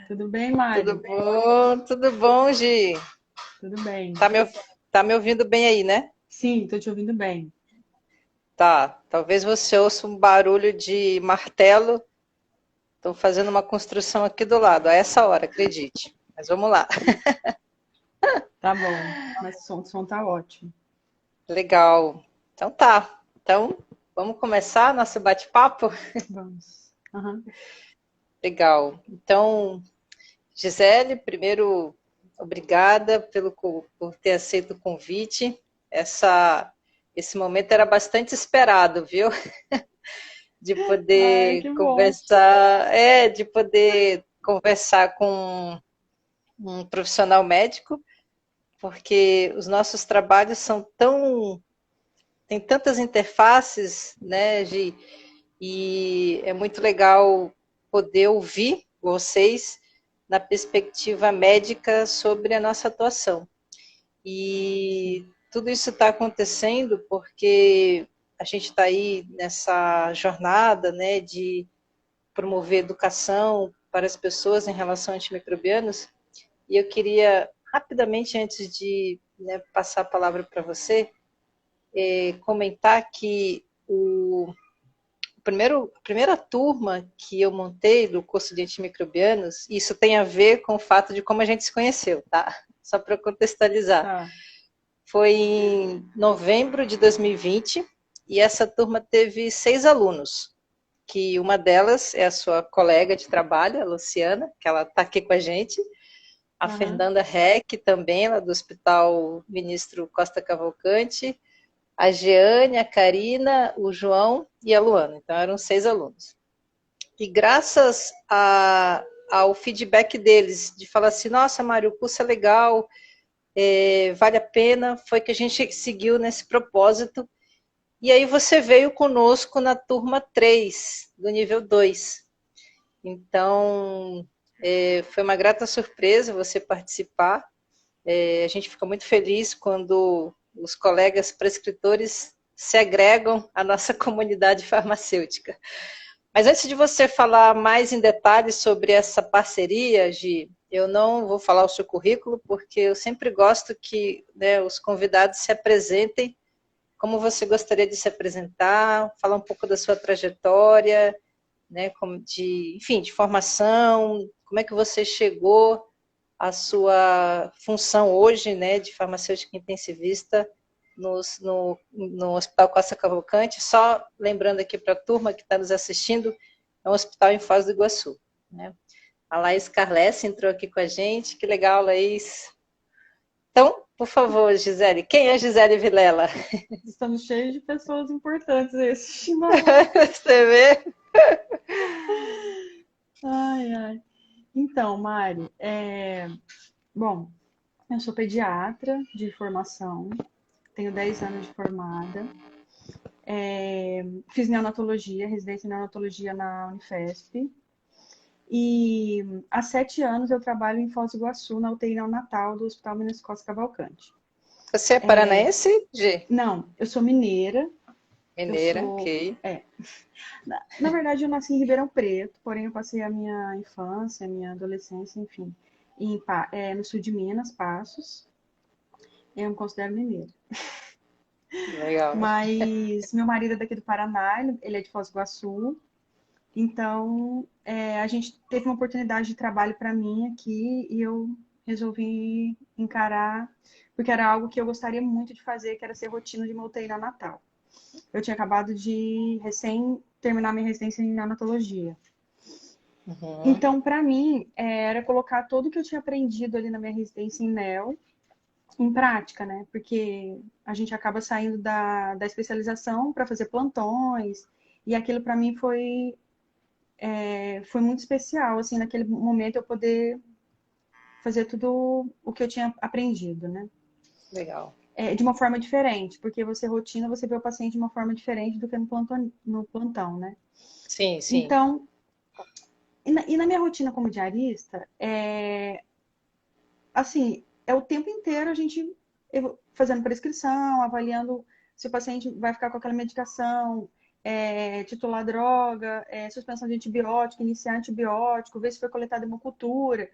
Tudo bem, Mari? Tudo bom, Gi? Tudo bem. Tá me ouvindo bem aí, né? Sim, estou te ouvindo bem. Tá. Talvez você ouça um barulho de martelo. Estão fazendo uma construção aqui do lado, a essa hora, acredite. Mas vamos lá. Tá bom, mas o som tá ótimo. Legal. Então tá. Então, vamos começar nosso bate-papo? Vamos. Aham. Legal. Então, Gisele, primeiro, obrigada por ter aceito o convite. Esse momento era bastante esperado, viu? De Ai, poder que bom. conversar, de poder conversar com um profissional médico, porque os nossos trabalhos tem tantas interfaces, né, Gi? E é muito legal poder ouvir vocês na perspectiva médica sobre a nossa atuação. E Sim. tudo isso está acontecendo porque a gente está aí nessa jornada, né, de promover educação para as pessoas em relação a antimicrobianos. E eu queria, rapidamente, antes de, né, passar a palavra para você, comentar que a primeira turma que eu montei do curso de antimicrobianos, isso tem a ver com o fato de como a gente se conheceu, tá? Só para contextualizar. Tá. Foi em novembro de 2020 e essa turma teve 6 alunos, que uma delas é a sua colega de trabalho, a Luciana, que ela está aqui com a gente, a Aham. Fernanda Reck também, lá do Hospital Ministro Costa Cavalcante, a Jeane, a Karina, o João e a Luana. Então eram 6 alunos. E graças ao feedback deles, de falar assim, nossa, Mário, o curso é legal, vale a pena, foi que a gente seguiu nesse propósito. E aí você veio conosco na turma 3 do nível 2. Então, foi uma grata surpresa você participar. A gente fica muito feliz quando os colegas prescritores se agregam à nossa comunidade farmacêutica. Mas antes de você falar mais em detalhes sobre essa parceria, Gi, eu não vou falar o seu currículo, porque eu sempre gosto que, né, os convidados se apresentem como você gostaria de se apresentar, falar um pouco da sua trajetória, né, enfim, de formação, como é que você chegou à sua função hoje, né, de farmacêutica intensivista no Hospital Costa Cavalcante. Só lembrando aqui para a turma que está nos assistindo, é um hospital em Foz do Iguaçu, né? A Laís Carles entrou aqui com a gente. Que legal, Laís. Então, por favor, Gisele, quem é Gisele Vilela? Estamos cheios de pessoas importantes aí assistindo a live. Você vê? Ai, ai. Então, Mari, bom, eu sou pediatra de formação, tenho 10 anos de formada. Fiz neonatologia, residência em neonatologia na Unifesp. E há 7 anos eu trabalho em Foz do Iguaçu, na UTI neonatal do Hospital Minas Costa Cavalcante. Você é paranaense, Gi? Não, eu sou mineira, eu Mineira, sou. ok. Na verdade, eu nasci em Ribeirão Preto, porém eu passei a minha infância, a minha adolescência, enfim, no sul de Minas, Passos. Eu me considero mineira. Legal. Mas meu marido é daqui do Paraná, ele é de Foz do Iguaçu. Então, a gente teve uma oportunidade de trabalho para mim aqui e eu resolvi encarar, porque era algo que eu gostaria muito de fazer, que era ser rotina de uma UTI neonatal. Eu tinha acabado de recém terminar minha residência em neonatologia. Uhum. Então, para mim, era colocar tudo que eu tinha aprendido ali na minha residência em neo em prática, né? Porque a gente acaba saindo da especialização para fazer plantões, e aquilo para mim foi muito especial, assim, naquele momento eu poder fazer tudo o que eu tinha aprendido, né? Legal. De uma forma diferente, porque você rotina, você vê o paciente de uma forma diferente do que no plantão, né? Sim, sim. Então, e na minha rotina como diarista, assim, é o tempo inteiro a gente fazendo prescrição, avaliando se o paciente vai ficar com aquela medicação, titular droga, suspensão de antibiótico, iniciar antibiótico, ver se foi coletada hemocultura.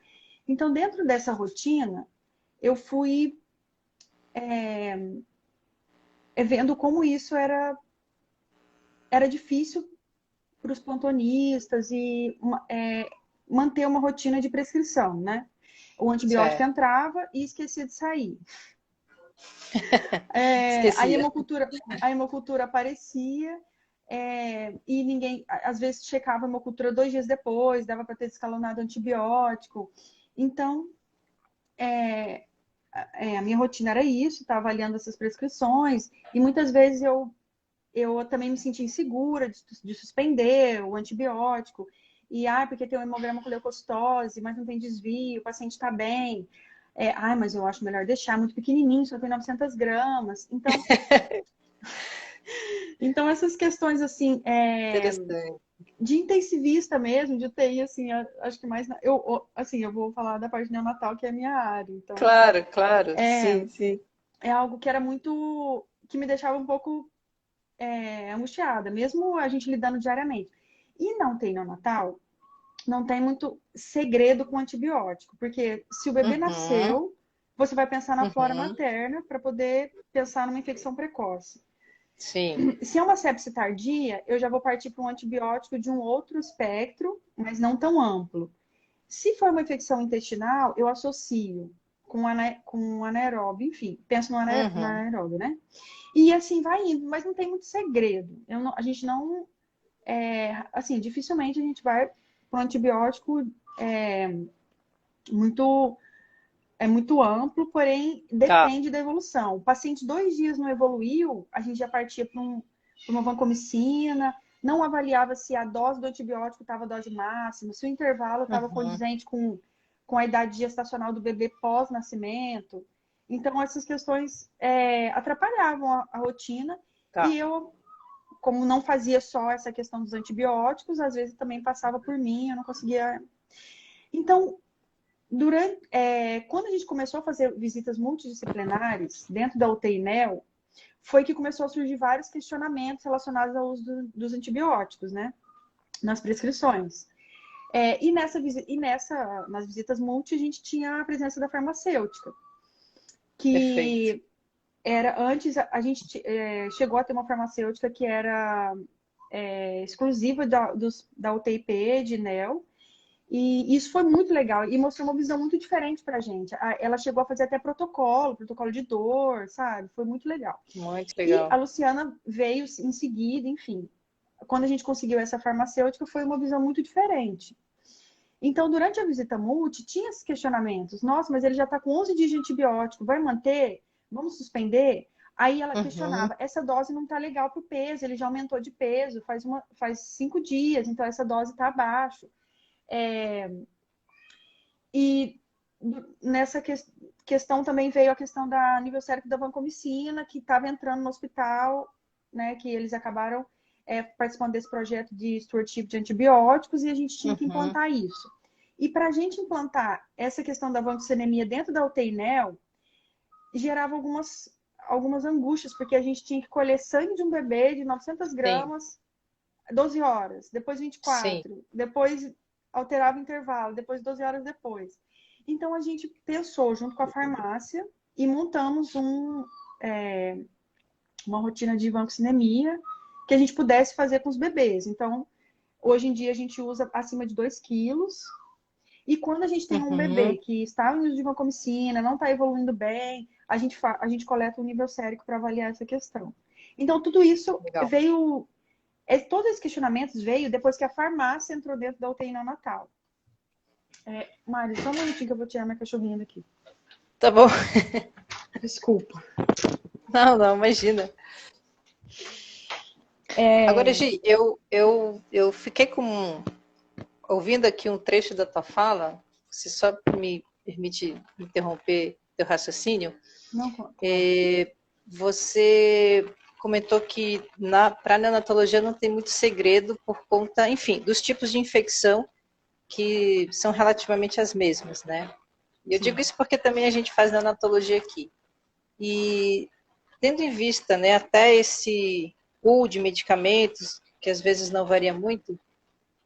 Então, dentro dessa rotina, eu fui vendo como isso era difícil para os plantonistas e manter uma rotina de prescrição, né? O antibiótico Certo. entrava e esquecia de sair. A Esquecia. hemocultura aparecia e ninguém, às vezes, checava a hemocultura 2 dias depois, dava para ter escalonado antibiótico. Então, a minha rotina era isso, estava avaliando essas prescrições e muitas vezes eu também me sentia insegura de suspender o antibiótico. E, porque tem um hemograma com leucocitose, mas não tem desvio, o paciente está bem. Mas eu acho melhor deixar, muito pequenininho, só tem 900 gramas. Então essas questões, assim, Interessante. de intensivista mesmo, de UTI, assim, acho que mais... eu vou falar da parte neonatal, que é a minha área. Então, Claro, claro. Sim, sim. é algo que era muito... que me deixava um pouco angustiada, mesmo a gente lidando diariamente. E não tem neonatal, não tem muito segredo com antibiótico, porque se o bebê nasceu, você vai pensar na flora materna para poder pensar numa infecção precoce. Sim. Se é uma sepse tardia, eu já vou partir para um antibiótico de um outro espectro, mas não tão amplo. Se for uma infecção intestinal, eu associo com anaeróbio, enfim, penso no anaeróbio, né? E assim vai indo, mas não tem muito segredo. A gente não. Assim, dificilmente a gente vai para um antibiótico muito amplo, porém depende da evolução. O paciente 2 dias não evoluiu, a gente já partia para uma vancomicina, não avaliava se a dose do antibiótico estava a dose máxima, se o intervalo estava condizente com a idade gestacional do bebê pós-nascimento. Então, essas questões atrapalhavam a rotina. E eu, como não fazia só essa questão dos antibióticos, às vezes também passava por mim, eu não conseguia... Então, quando a gente começou a fazer visitas multidisciplinares dentro da UTI-NEO, foi que começou a surgir vários questionamentos relacionados ao uso dos antibióticos, né? Nas prescrições. Nas visitas multi, a gente tinha a presença da farmacêutica. Que era, antes, a gente chegou a ter uma farmacêutica que era exclusiva da UTI-PE, de NEO, e isso foi muito legal e mostrou uma visão muito diferente para a gente. Ela chegou a fazer até protocolo de dor, sabe? Foi muito legal. Muito legal. E a Luciana veio em seguida, enfim. Quando a gente conseguiu essa farmacêutica, foi uma visão muito diferente. Então, durante a visita multi, tinha esses questionamentos. Nossa, mas ele já está com 11 dias de antibiótico, vai manter? Vamos suspender? Aí ela questionava, essa dose não está legal para o peso, ele já aumentou de peso, faz 5 dias, então essa dose está abaixo. E nessa questão também veio a questão da nível sérico da vancomicina, que estava entrando no hospital, né, que eles acabaram participando desse projeto de stewardship de antibióticos, e a gente tinha que implantar isso. E para a gente implantar essa questão da vancocinemia dentro da UTI-NEO, gerava algumas angústias, porque a gente tinha que colher sangue de um bebê de 900 gramas, 12 horas, depois 24, depois alterava o intervalo, depois 12 horas depois. Então, a gente pensou junto com a farmácia e montamos uma rotina de vancocinemia que a gente pudesse fazer com os bebês. Então, hoje em dia, a gente usa acima de 2 quilos. E quando a gente tem um bebê que está em uso de vancomicina, não está evoluindo bem, a gente coleta o nível sérico para avaliar essa questão. Então, tudo isso veio... Todos esses questionamentos veio depois que a farmácia entrou dentro da UTI neonatal. Mário, só um minutinho que eu vou tirar minha cachorrinha daqui. Tá bom. Desculpa. Não, imagina. Agora, Gi, eu fiquei ouvindo aqui um trecho da tua fala, se só me permite interromper teu raciocínio. Não. Você comentou que para a neonatologia não tem muito segredo por conta, enfim, dos tipos de infecção que são relativamente as mesmas, né? E eu digo isso porque também a gente faz neonatologia aqui. E tendo em vista, né, até esse pool de medicamentos que às vezes não varia muito,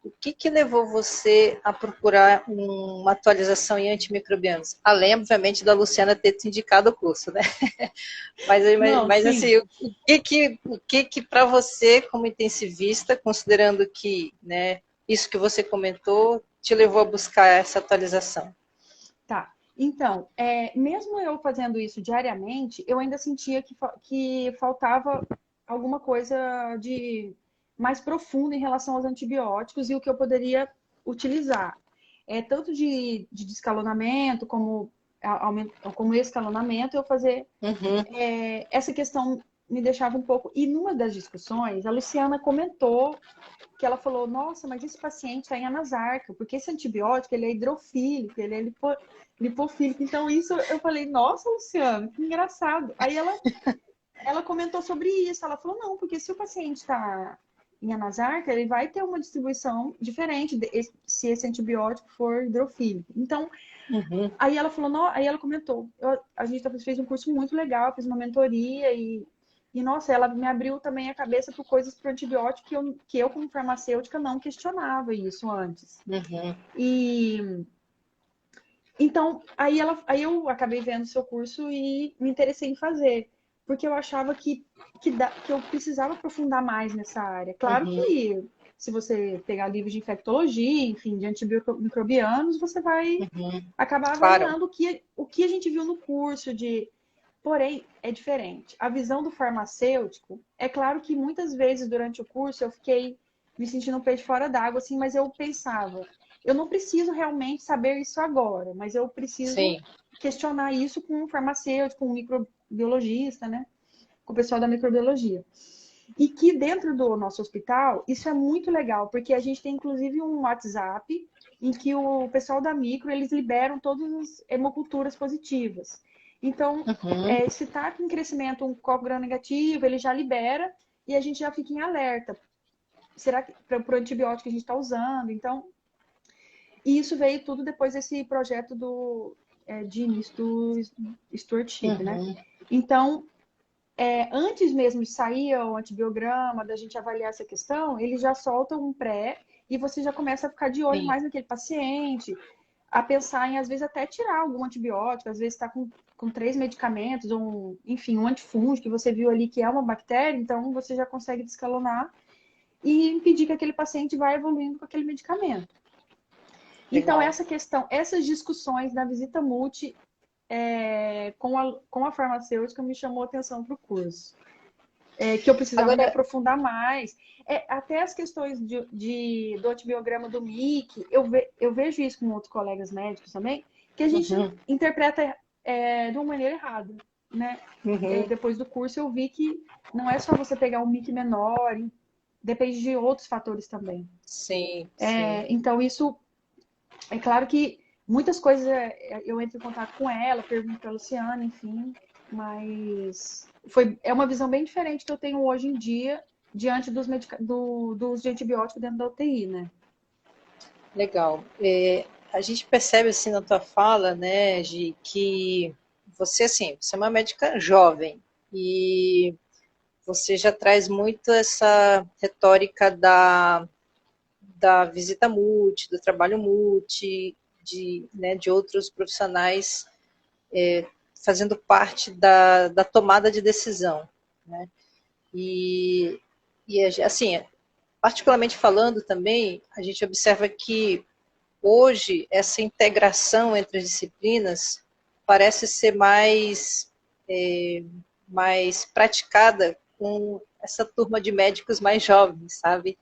o que levou você a procurar uma atualização em antimicrobianos? Além, obviamente, da Luciana ter te indicado o curso, né? Mas, Não, mas sim. assim, o que para você, como intensivista, considerando que, né, isso que você comentou, te levou a buscar essa atualização? Tá. Então, mesmo eu fazendo isso diariamente, eu ainda sentia que faltava alguma coisa de mais profunda em relação aos antibióticos e o que eu poderia utilizar. Tanto de descalonamento como escalonamento, eu fazer Uhum, essa questão me deixava um pouco. E numa das discussões, a Luciana comentou que ela falou: Nossa, mas esse paciente está em anasarca, porque esse antibiótico ele é hidrofílico, ele é lipofílico. Então, isso eu falei: Nossa, Luciana, que engraçado. Aí ela comentou sobre isso. Ela falou: Não, porque se o paciente está em anasarca, ele vai ter uma distribuição diferente se esse antibiótico for hidrofílico. Então, uhum. aí ela falou, aí ela comentou, a gente fez um curso muito legal, fez uma mentoria e nossa, ela me abriu também a cabeça por coisas para antibiótico que eu, como farmacêutica, não questionava isso antes. Uhum. E então, aí eu acabei vendo o seu curso e me interessei em fazer, porque eu achava que eu precisava aprofundar mais nessa área. Claro Uhum. que se você pegar livros de infectologia, enfim, de antimicrobianos, você vai Uhum. acabar Claro. avaliando o que a gente viu no curso de. Porém, é diferente. A visão do farmacêutico, é claro que muitas vezes durante o curso eu fiquei me sentindo um peixe fora d'água, assim, mas eu pensava, eu não preciso realmente saber isso agora, mas eu preciso Sim. questionar isso com um farmacêutico, com um microbiologista, né? Com o pessoal da microbiologia. E que dentro do nosso hospital, isso é muito legal, porque a gente tem inclusive um WhatsApp em que o pessoal da micro, eles liberam todas as hemoculturas positivas. Então, Uhum. se está com crescimento um copo gram negativo, ele já libera e a gente já fica em alerta. Será que para o antibiótico que a gente está usando? Então, e isso veio tudo depois desse projeto de início do stewardship, né? Uhum. Então, antes mesmo de sair o antibiograma, da gente avaliar essa questão, eles já soltam um pré e você já começa a ficar de olho Sim. mais naquele paciente, a pensar em, às vezes, até tirar algum antibiótico, às vezes está com 3 medicamentos, ou, enfim, um antifúngico que você viu ali que é uma bactéria, então você já consegue descalonar e impedir que aquele paciente vá evoluindo com aquele medicamento. Então, Legal. essa questão, essas discussões na visita multi com a farmacêutica me chamou a atenção para o curso. Que eu precisava me Agora, aprofundar mais. Até as questões do antibiograma do MIC, eu vejo isso com outros colegas médicos também, que a gente uhum. interpreta de uma maneira errada. Né? Uhum. Depois do curso eu vi que não é só você pegar um MIC menor, depende de outros fatores também. Sim, sim. Então isso, é claro que muitas coisas eu entro em contato com ela, pergunto para a Luciana, enfim, mas é uma visão bem diferente que eu tenho hoje em dia diante do uso de antibiótico dentro da UTI, né? Legal. A gente percebe assim na tua fala, né, de que você assim, você é uma médica jovem e você já traz muito essa retórica da visita multi, do trabalho multi, né, de outros profissionais fazendo parte da tomada de decisão, né? E, assim, particularmente falando também, a gente observa que hoje essa integração entre as disciplinas parece ser mais praticada com essa turma de médicos mais jovens, sabe?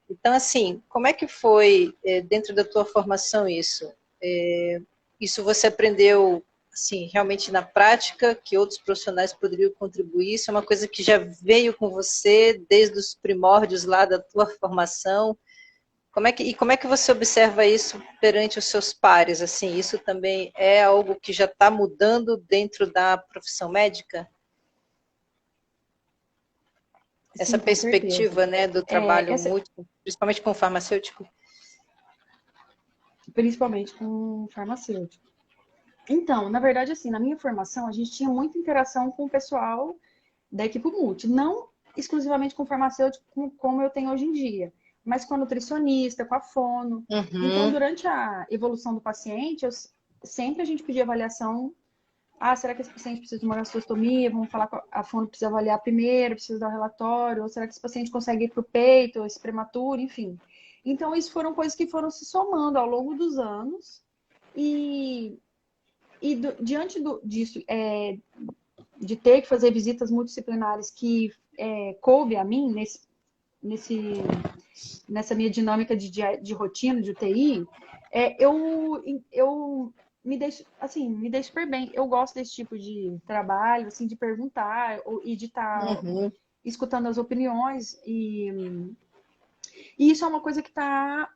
Então, assim, como é que foi dentro da tua formação isso? Isso você aprendeu assim, realmente na prática, que outros profissionais poderiam contribuir? Isso é uma coisa que já veio com você desde os primórdios lá da tua formação? Como é que você observa isso perante os seus pares? Assim, isso também é algo que já está mudando dentro da profissão médica? Essa Sim, com certeza. perspectiva, né, do trabalho Essa, múltiplo, principalmente com o farmacêutico? principalmente com farmacêutico. Então, na verdade, assim, na minha formação, a gente tinha muita interação com o pessoal da equipe multi. Não exclusivamente com farmacêutico como eu tenho hoje em dia, mas com a nutricionista, com a fono. Então, Uhum. durante a evolução do paciente, sempre a gente pedia avaliação. Ah, será que esse paciente precisa de uma gastrostomia? Vamos falar com a fono, precisa avaliar primeiro, precisa dar o relatório, ou será que esse paciente consegue ir para o peito, esse prematuro, enfim. Então, isso foram coisas que foram se somando ao longo dos anos, e, diante disso, de ter que fazer visitas multidisciplinares que coube a mim nesse, nessa minha dinâmica de rotina de UTI, eu me dei super bem. Eu gosto desse tipo de trabalho, assim, de perguntar e de estar Uhum. escutando as opiniões. E isso é uma coisa que tá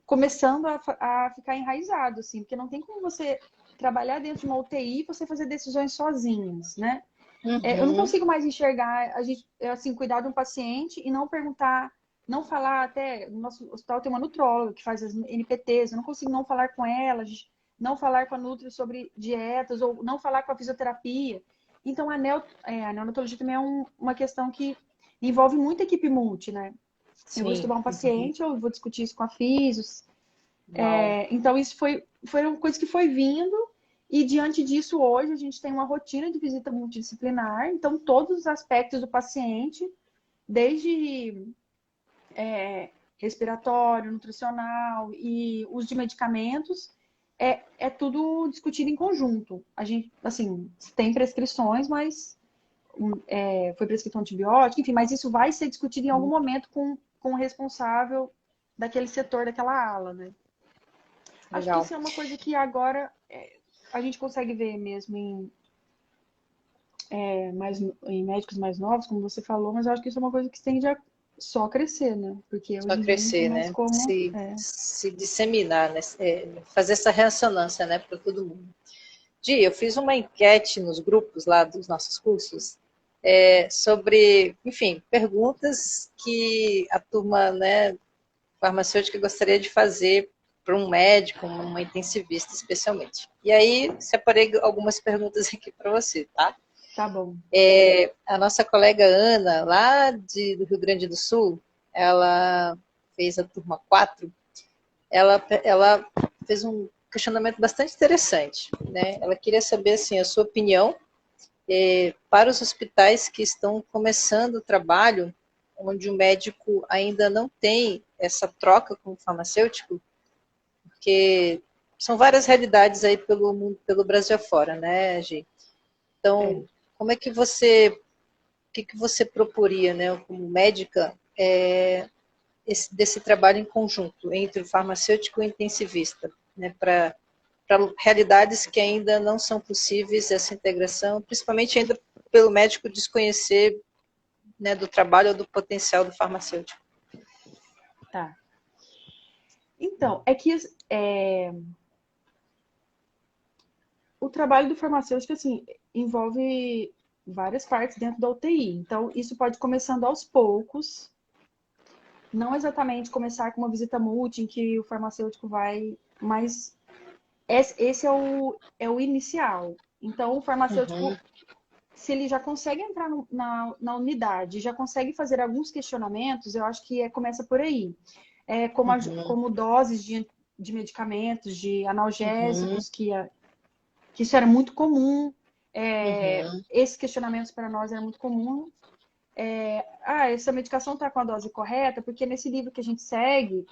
começando a ficar enraizado, assim, porque não tem como você trabalhar dentro de uma UTI e você fazer decisões sozinhos, né? Eu não Uhum. consigo mais enxergar a gente, assim, cuidar de um paciente e não perguntar, não falar até. No nosso hospital tem uma nutróloga que faz as NPTs, eu não consigo não falar com ela, não falar com a Nutri sobre dietas, ou não falar com a fisioterapia. Então, a neonatologia também é uma questão que envolve muita equipe multi, né? Eu vou Sim. estudar um Uhum. paciente, eu vou discutir isso com a fisios. Uau. Então, isso foi uma coisa que foi vindo, e diante disso, hoje, a gente tem uma rotina de visita multidisciplinar, então, todos os aspectos do paciente, desde respiratório, nutricional e uso de medicamentos, é tudo discutido em conjunto. A gente, assim, tem prescrições, mas foi prescrito antibiótico, enfim, mas isso vai ser discutido em algum momento com o responsável daquele setor, daquela ala, né? Acho que Legal. isso é uma coisa que agora a gente consegue ver mesmo em médicos mais novos, como você falou, mas eu acho que isso é uma coisa que tende a só crescer, né? Porque Só hoje em dia não tem crescer, mais né? como. Se disseminar, né? Fazer essa ressonância, né, para todo mundo. Di, eu fiz uma enquete nos grupos lá dos nossos cursos sobre, enfim, perguntas que a turma, né, farmacêutica gostaria de fazer para um médico, uma intensivista especialmente. E aí, separei algumas perguntas aqui para você, tá? Tá bom. A nossa colega Ana, lá do Rio Grande do Sul, ela fez a turma 4. Ela fez um questionamento bastante interessante, né? Ela queria saber, assim, a sua opinião para os hospitais que estão começando o trabalho, onde o médico ainda não tem essa troca com o farmacêutico, porque são várias realidades aí pelo mundo, pelo Brasil afora, né, Gi? É. Então, como é que você, o que você proporia, né, como médica, desse trabalho em conjunto entre o farmacêutico e o intensivista, né, para realidades que ainda não são possíveis essa integração, principalmente ainda pelo médico desconhecer, né, do trabalho ou do potencial do farmacêutico. Tá. Então, é que o trabalho do farmacêutico, assim, envolve várias partes dentro da UTI. Então, isso pode ir começando aos poucos, não exatamente começar com uma visita multi, em que o farmacêutico vai, mas esse é o inicial. Então, o farmacêutico, Uhum, se ele já consegue entrar na unidade, já consegue fazer alguns questionamentos, eu acho que começa por aí. uhum, Como doses de medicamentos, de uhum, analgésicos, que isso era muito comum. uhum, Esses questionamentos para nós era muito comum. Essa medicação está com a dose correta, porque nesse livro que a gente segue.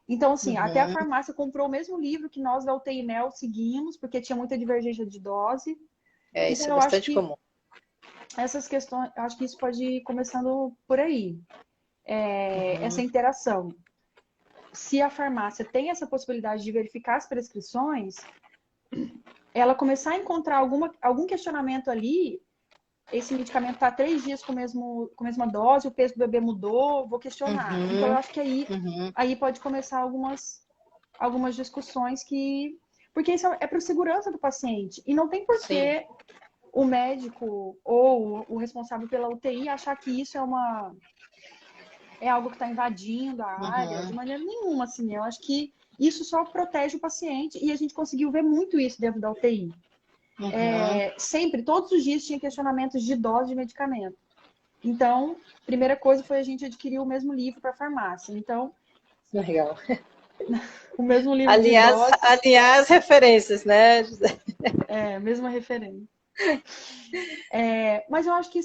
Então, assim, até a uhum. farmácia comprou o mesmo livro que nós da UTI-NEL seguimos, porque tinha muita divergência de dose. Então, Isso é eu acho bastante que comum. essas questões, eu acho que isso pode ir começando por aí, essa Uhum, interação. Se a farmácia tem essa possibilidade de verificar as prescrições, ela começar a encontrar algum questionamento ali. Esse medicamento está 3 dias com a mesma dose, o peso do bebê mudou, vou questionar. Então, eu uhum, acho que uhum. aí pode começar algumas discussões porque isso é para a segurança do paciente. E não tem por Sim. que o médico ou o responsável pela UTI achar que isso é algo que está invadindo a área, de Uhum. maneira nenhuma, Eu acho que isso só protege o paciente, e a gente conseguiu ver muito isso dentro da UTI. Sempre, todos os dias tinha questionamentos de dose de medicamento. Então, primeira coisa foi a gente adquirir o mesmo livro para farmácia. Então, Legal. o mesmo livro de Aliás, doses, aliás, referências, né, José? mesma referência. Mas eu acho que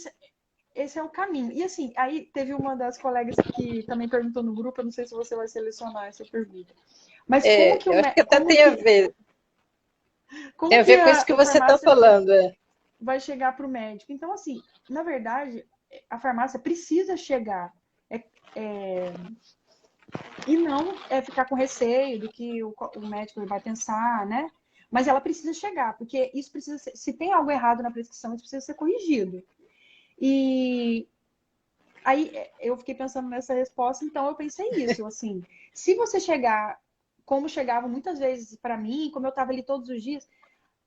esse é o caminho. E assim, aí teve uma das colegas que também perguntou no grupo, eu não sei se você vai selecionar essa pergunta. Mas Eu acho que até tem a ver. Tem como a que ver com isso que o você está farmácia falando. vai chegar para o médico? Então, assim, na verdade, a farmácia precisa chegar. E não ficar com receio do que o médico vai pensar, né? Mas ela precisa chegar, porque isso precisa ser, se tem algo errado na prescrição, isso precisa ser corrigido. E aí eu fiquei pensando nessa resposta, então eu pensei isso, assim, se você chegar, como chegava muitas vezes para mim, como eu estava ali todos os dias,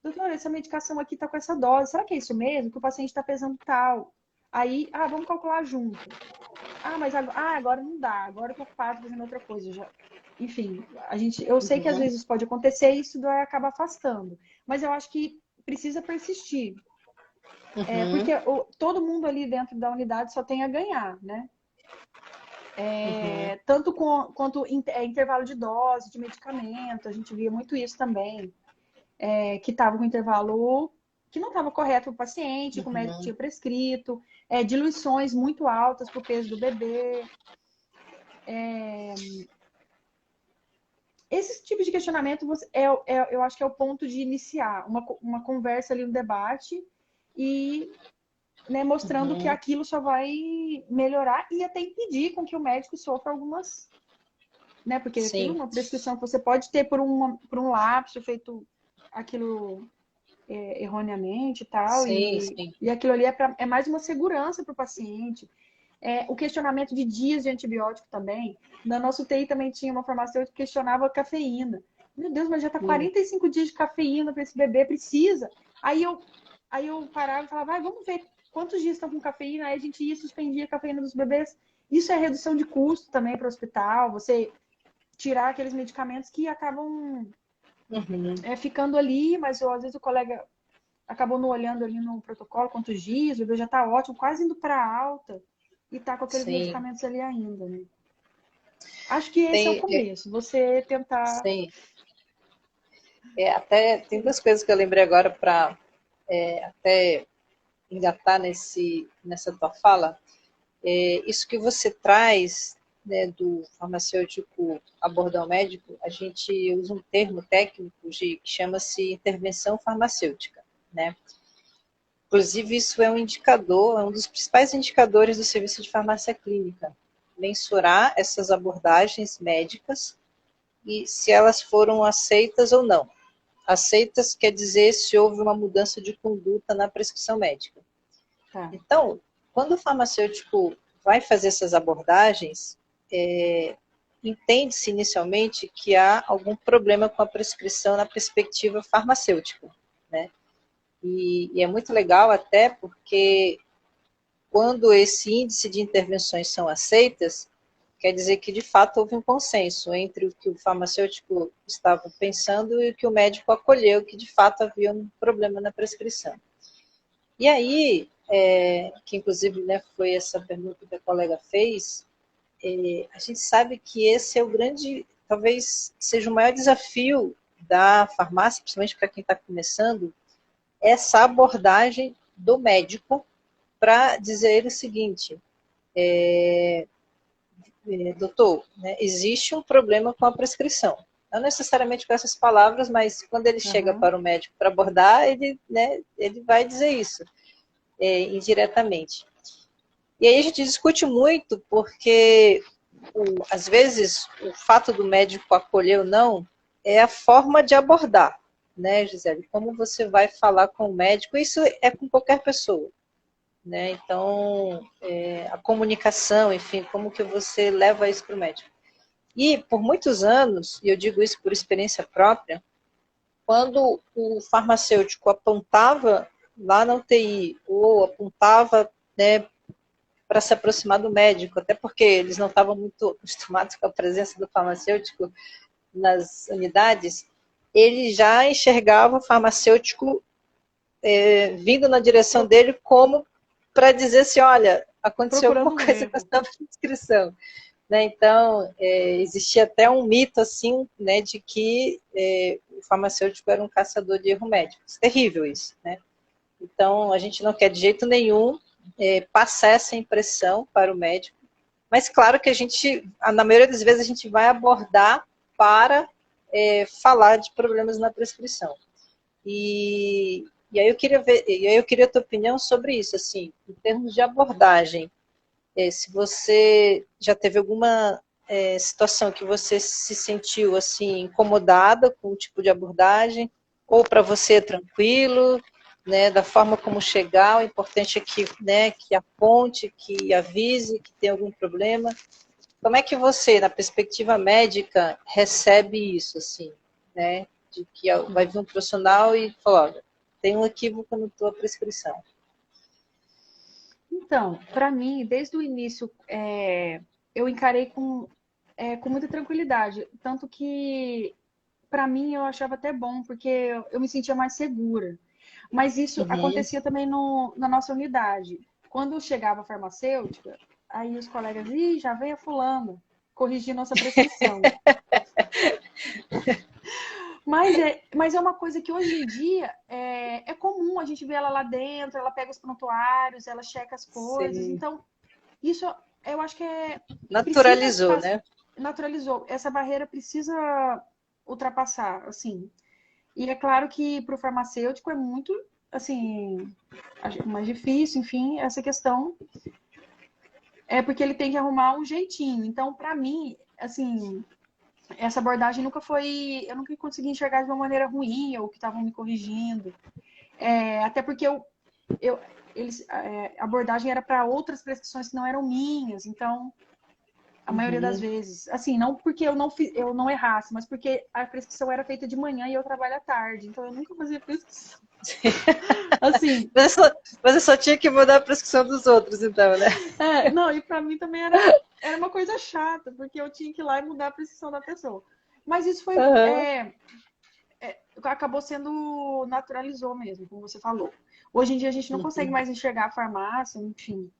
doutora, essa medicação aqui está com essa dose, será que é isso mesmo? Que o paciente está pesando tal? Aí, vamos calcular junto. Mas agora não dá, agora eu tô ocupado fazendo outra coisa. Já. Enfim, eu sei que às vezes pode acontecer e isso vai acabar afastando. Mas eu acho que precisa persistir. Porque todo mundo ali dentro da unidade só tem a ganhar, né? Tanto quanto intervalo de dose, de medicamento, a gente via muito isso também. Que estava com intervalo que não estava correto para o paciente, que o médico tinha prescrito, diluições muito altas para o peso do bebê. Esse tipo de questionamento eu acho que é o ponto de iniciar uma conversa ali, um debate, e né, mostrando que aquilo só vai melhorar e até impedir com que o médico sofra algumas. Né, porque aquilo é uma prescrição que você pode ter por um lapso, feito aquilo erroneamente e tal, e aquilo ali é mais uma segurança para o paciente. O questionamento de dias de antibiótico também. Na nossa UTI também tinha uma farmacêutica que questionava a cafeína. Meu Deus, mas já está 45 dias de cafeína para esse bebê, precisa. Aí eu parava e falava, vamos ver quantos dias estão com cafeína. Aí a gente ia e suspendia a cafeína dos bebês. Isso é redução de custo também para o hospital. Você tirar aqueles medicamentos que acabam ficando ali, mas às vezes o colega acabou não olhando ali no protocolo quantos dias, o bebê já está ótimo, quase indo para alta. E tá com aqueles medicamentos ali ainda, né? Acho que esse é o começo, você tentar... Sim. Até tem duas coisas que eu lembrei agora para até engatar nessa tua fala. Isso que você traz, né, do farmacêutico abordar o médico, a gente usa um termo técnico que chama-se intervenção farmacêutica, né? Inclusive, isso é um indicador, é um dos principais indicadores do serviço de farmácia clínica. Mensurar essas abordagens médicas e se elas foram aceitas ou não. Aceitas quer dizer se houve uma mudança de conduta na prescrição médica. Então, quando o farmacêutico vai fazer essas abordagens, entende-se inicialmente que há algum problema com a prescrição na perspectiva farmacêutica, né? E é muito legal até porque quando esse índice de intervenções são aceitas, quer dizer que de fato houve um consenso entre o que o farmacêutico estava pensando e o que o médico acolheu, que de fato havia um problema na prescrição. E aí, que inclusive, né, foi essa pergunta que a colega fez, a gente sabe que esse é o grande, talvez seja o maior desafio da farmácia, principalmente para quem está começando, essa abordagem do médico para dizer o seguinte, doutor, né, existe um problema com a prescrição. Não necessariamente com essas palavras, mas quando ele chega para o médico para abordar, ele vai dizer isso indiretamente. E aí a gente discute muito, porque às vezes o fato do médico acolher ou não é a forma de abordar, né, Gisele? Como você vai falar com o médico, isso é com qualquer pessoa. Né? Então, a comunicação, enfim, como que você leva isso para o médico. E por muitos anos, e eu digo isso por experiência própria, quando o farmacêutico apontava lá na UTI, ou apontava, né, para se aproximar do médico, até porque eles não estavam muito acostumados com a presença do farmacêutico nas unidades, ele já enxergava o farmacêutico vindo na direção dele como para dizer assim, olha, aconteceu alguma coisa com essa prescrição. Né? Então, existia até um mito assim, né, de que o farmacêutico era um caçador de erro médico. Terrível isso, né? Então, a gente não quer de jeito nenhum passar essa impressão para o médico, mas claro que a gente, na maioria das vezes, a gente vai abordar para falar de problemas na prescrição. E aí eu queria a tua opinião sobre isso, assim, em termos de abordagem. Se você já teve alguma situação que você se sentiu assim incomodada com o tipo de abordagem, ou para você é tranquilo, né, da forma como chegar, o importante é que, né, que aponte, que avise que tem algum problema. Como é que você, na perspectiva médica, recebe isso, assim, né, de que vai vir um profissional e fala, olha, tem um equívoco na tua prescrição? Então, para mim, desde o início, eu encarei com muita tranquilidade. Tanto que, para mim, eu achava até bom, porque eu me sentia mais segura. Mas isso acontecia também na nossa unidade. Quando chegava a farmacêutica, aí os colegas, já vem a fulana corrigir nossa prescrição. Mas é uma coisa que hoje em dia é comum, a gente vê ela lá dentro, ela pega os prontuários, ela checa as coisas. Sim. Então, isso eu acho que naturalizou, né? Naturalizou. Essa barreira precisa ultrapassar, assim. E é claro que para o farmacêutico é muito, assim, mais difícil, enfim, essa questão. É porque ele tem que arrumar um jeitinho. Então, para mim, assim, essa abordagem nunca foi. Eu nunca consegui enxergar de uma maneira ruim, ou que estavam me corrigindo. Até porque a abordagem era para outras prescrições que não eram minhas, então, a maioria das vezes. Assim, não porque eu não errasse, mas porque a prescrição era feita de manhã e eu trabalho à tarde, então eu nunca fazia prescrição. Assim. Mas eu só tinha que mudar a prescrição dos outros, então, né? Não, e para mim também era uma coisa chata, porque eu tinha que ir lá e mudar a prescrição da pessoa. Mas isso foi. Acabou sendo naturalizou mesmo, como você falou. Hoje em dia a gente não consegue mais enxergar a farmácia, enfim.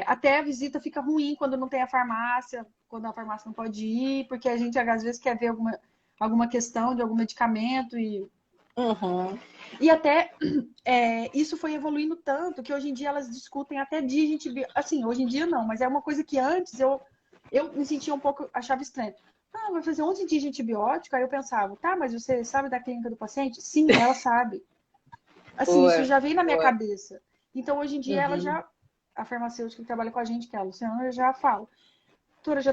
Até a visita fica ruim quando não tem a farmácia, quando a farmácia não pode ir, porque a gente às vezes quer ver alguma questão de algum medicamento e até isso foi evoluindo tanto que hoje em dia elas discutem até dia antibiótico. Assim, hoje em dia não, mas é uma coisa que antes eu me sentia um pouco, achava estranho. Vai fazer 11 dias de antibiótico? Aí eu pensava, tá, mas você sabe da clínica do paciente? Sim, ela sabe. Assim, isso já veio na minha cabeça. Então, hoje em dia, ela a farmacêutica que trabalha com a gente, que é a Luciana, já fala. Doutora, já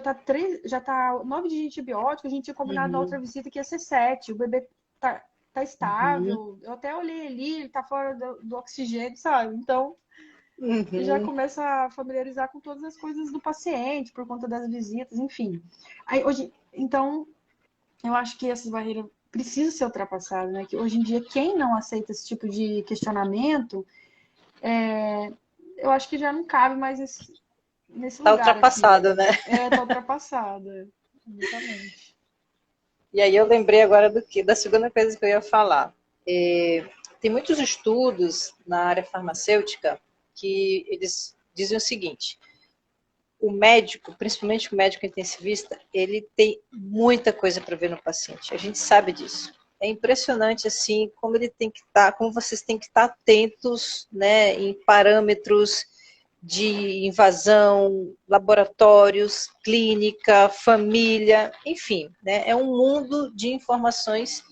tá 9 dias de antibiótico, a gente tinha combinado na outra visita que ia ser 7. O bebê tá estável. Eu até olhei ali, ele tá fora do oxigênio, sabe? Então, já começa a familiarizar com todas as coisas do paciente, por conta das visitas, enfim. Então, eu acho que essas barreiras precisam ser ultrapassadas, né? Que hoje em dia, quem não aceita esse tipo de questionamento, eu acho que já não cabe mais nesse lugar. Tá ultrapassado, aqui. Né? Tá ultrapassada. Exatamente. E aí eu lembrei agora da segunda coisa que eu ia falar. Tem muitos estudos na área farmacêutica que eles dizem o seguinte: o médico, principalmente o médico intensivista, ele tem muita coisa para ver no paciente. A gente sabe disso. É impressionante assim como ele tem que estar, como vocês têm que estar atentos, né, em parâmetros de invasão, laboratórios, clínica, família, enfim, né, é um mundo de informações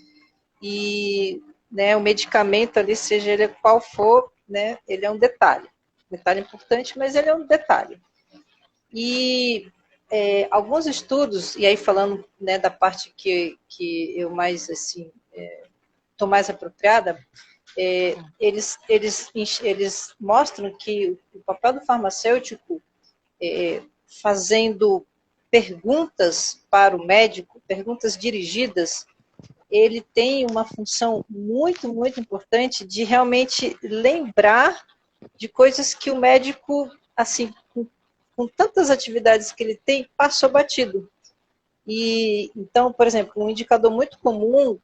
e, né, o medicamento ali, seja ele qual for, né, ele é um detalhe importante, mas ele é um detalhe. E alguns estudos, e aí falando, né, da parte que eu mais assim estou mais apropriada, eles mostram que o papel do farmacêutico fazendo perguntas para o médico, perguntas dirigidas, ele tem uma função muito, muito importante de realmente lembrar de coisas que o médico, assim, com tantas atividades que ele tem, passou batido. E então, por exemplo, um indicador muito comum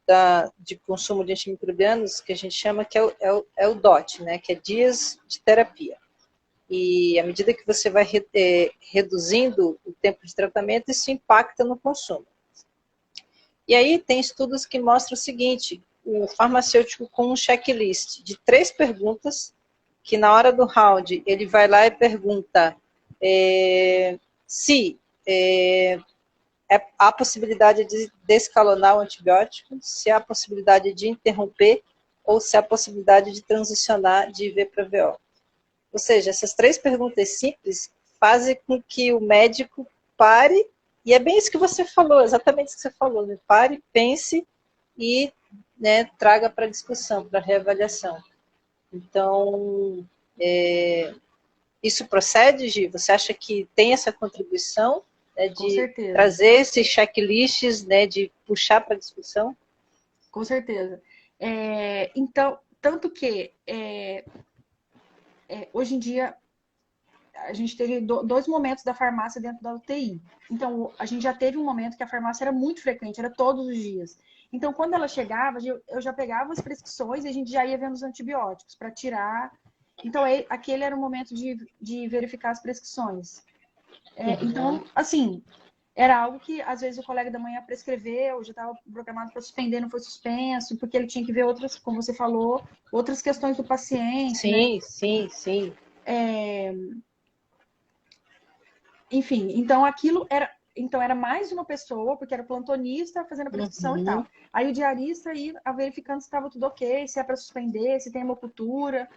de consumo de antimicrobianos, que a gente chama que é o DOT, né, que é dias de terapia. E à medida que você vai reduzindo o tempo de tratamento, isso impacta no consumo. E aí tem estudos que mostram o seguinte, o farmacêutico com um checklist de 3 perguntas, que na hora do round ele vai lá e pergunta se há possibilidade de descalonar o antibiótico, se há possibilidade de interromper ou se há possibilidade de transicionar de IV para VO. Ou seja, essas 3 perguntas simples fazem com que o médico pare, e é bem isso que você falou, exatamente isso que você falou, né? Pare, pense e, né, traga para discussão, para reavaliação. Então, isso procede, Gi? Você acha que tem essa contribuição, né, Com de certeza, trazer esses checklists, né, de puxar para discussão? com certeza. Então, tanto que hoje em dia a gente teve 2 momentos da farmácia dentro da UTI. Então, a gente já teve um momento que a farmácia era muito frequente, era todos os dias. Então, quando ela chegava, eu já pegava as prescrições e a gente já ia vendo os antibióticos para tirar. Então, aquele era o momento de verificar as prescrições. Então, assim, era algo que às vezes o colega da manhã prescreveu, já estava programado para suspender, não foi suspenso, porque ele tinha que ver outras, como você falou, outras questões do paciente, né? Sim, sim, sim. Enfim, então aquilo era mais uma pessoa, porque era o plantonista fazendo a prescrição e tal. Aí o diarista ia verificando se estava tudo ok, se é para suspender, se tem hemocultura,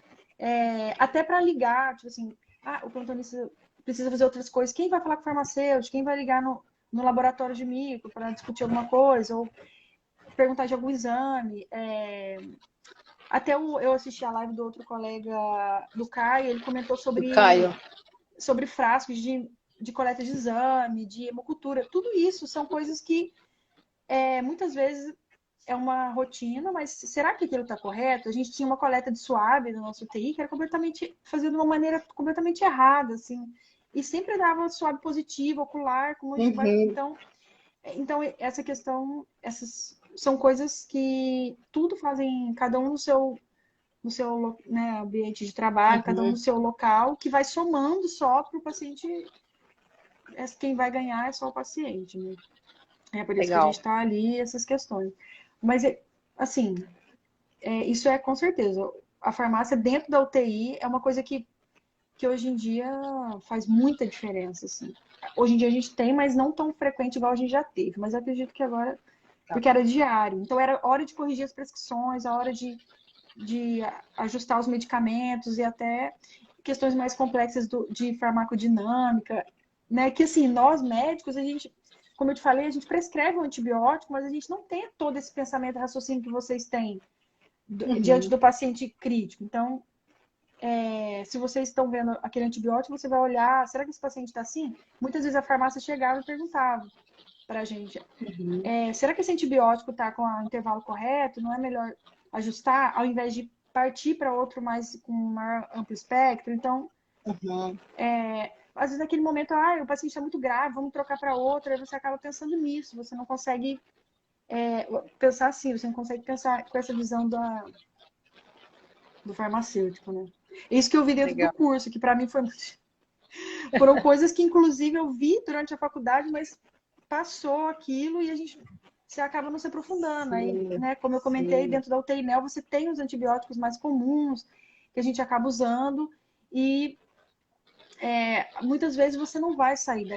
até para ligar, tipo assim, o plantonista precisa fazer outras coisas. Quem vai falar com o farmacêutico? Quem vai ligar no laboratório de micro para discutir alguma coisa? Ou perguntar de algum exame? Até eu assisti a live do outro colega, do Caio, ele comentou Do Caio. sobre frascos de coleta de exame, de hemocultura. Tudo isso são coisas que muitas vezes é uma rotina, mas será que aquilo está correto? A gente tinha uma coleta de suave no nosso UTI que era completamente fazida de uma maneira completamente errada, assim, e sempre dava suave positivo, ocular, com então essa questão, essas são coisas que tudo fazem, cada um no seu né, ambiente de trabalho, cada um no seu local, que vai somando só para o paciente. Quem vai ganhar é só o paciente, né? É por isso que a gente Legal. está ali, essas questões. Mas, assim, isso é com certeza. A farmácia dentro da UTI é uma coisa que hoje em dia faz muita diferença, assim. Hoje em dia a gente tem, mas não tão frequente igual a gente já teve. Mas eu acredito que agora, Tá. porque era diário. Então era hora de corrigir as prescrições, a hora de ajustar os medicamentos e até questões mais complexas de farmacodinâmica, né? Que assim, nós médicos, a gente, como eu te falei, a gente prescreve um antibiótico, mas a gente não tem todo esse pensamento, raciocínio que vocês têm diante do paciente crítico. Então, se vocês estão vendo aquele antibiótico, você vai olhar, será que esse paciente está assim? Muitas vezes a farmácia chegava e perguntava para a gente, será que esse antibiótico está com o intervalo correto? Não é melhor ajustar ao invés de partir para outro mais com um maior amplo espectro? Então, às vezes naquele momento, o paciente está muito grave, vamos trocar para outro, aí você acaba pensando nisso, você não consegue pensar assim, você não consegue pensar com essa visão do farmacêutico, né? Isso que eu vi dentro do Legal. curso, que para mim foram coisas que inclusive eu vi durante a faculdade, mas passou aquilo e a gente você acaba não se aprofundando. Aí, Sim, né, como eu comentei, sim. dentro da UTI-NEL você tem os antibióticos mais comuns que a gente acaba usando e muitas vezes você não vai sair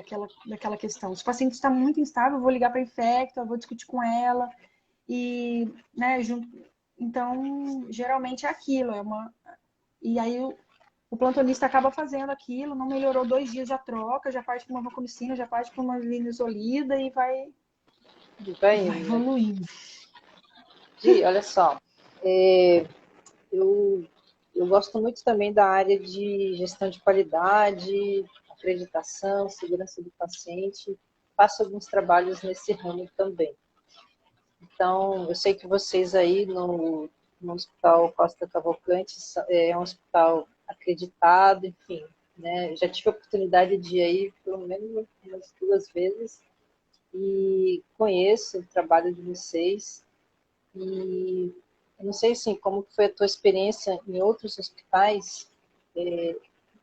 daquela questão. Se o paciente está muito instável, eu vou ligar para a infecta, eu vou discutir com ela e, né, junto. Então, geralmente é aquilo, e aí o plantonista acaba fazendo aquilo, não melhorou 2 dias, já troca, já parte para uma vancomicina, já parte para uma linezolida e Vai vai indo, né? evoluindo. Gi, olha só. Eu, eu gosto muito também da área de gestão de qualidade, acreditação, segurança do paciente. Faço alguns trabalhos nesse ramo também. Então, eu sei que vocês aí no Hospital Costa Cavalcante é um hospital acreditado, enfim, né? Já tive a oportunidade de ir aí pelo menos umas 2 vezes e conheço o trabalho de vocês. E eu não sei assim, como foi a tua experiência em outros hospitais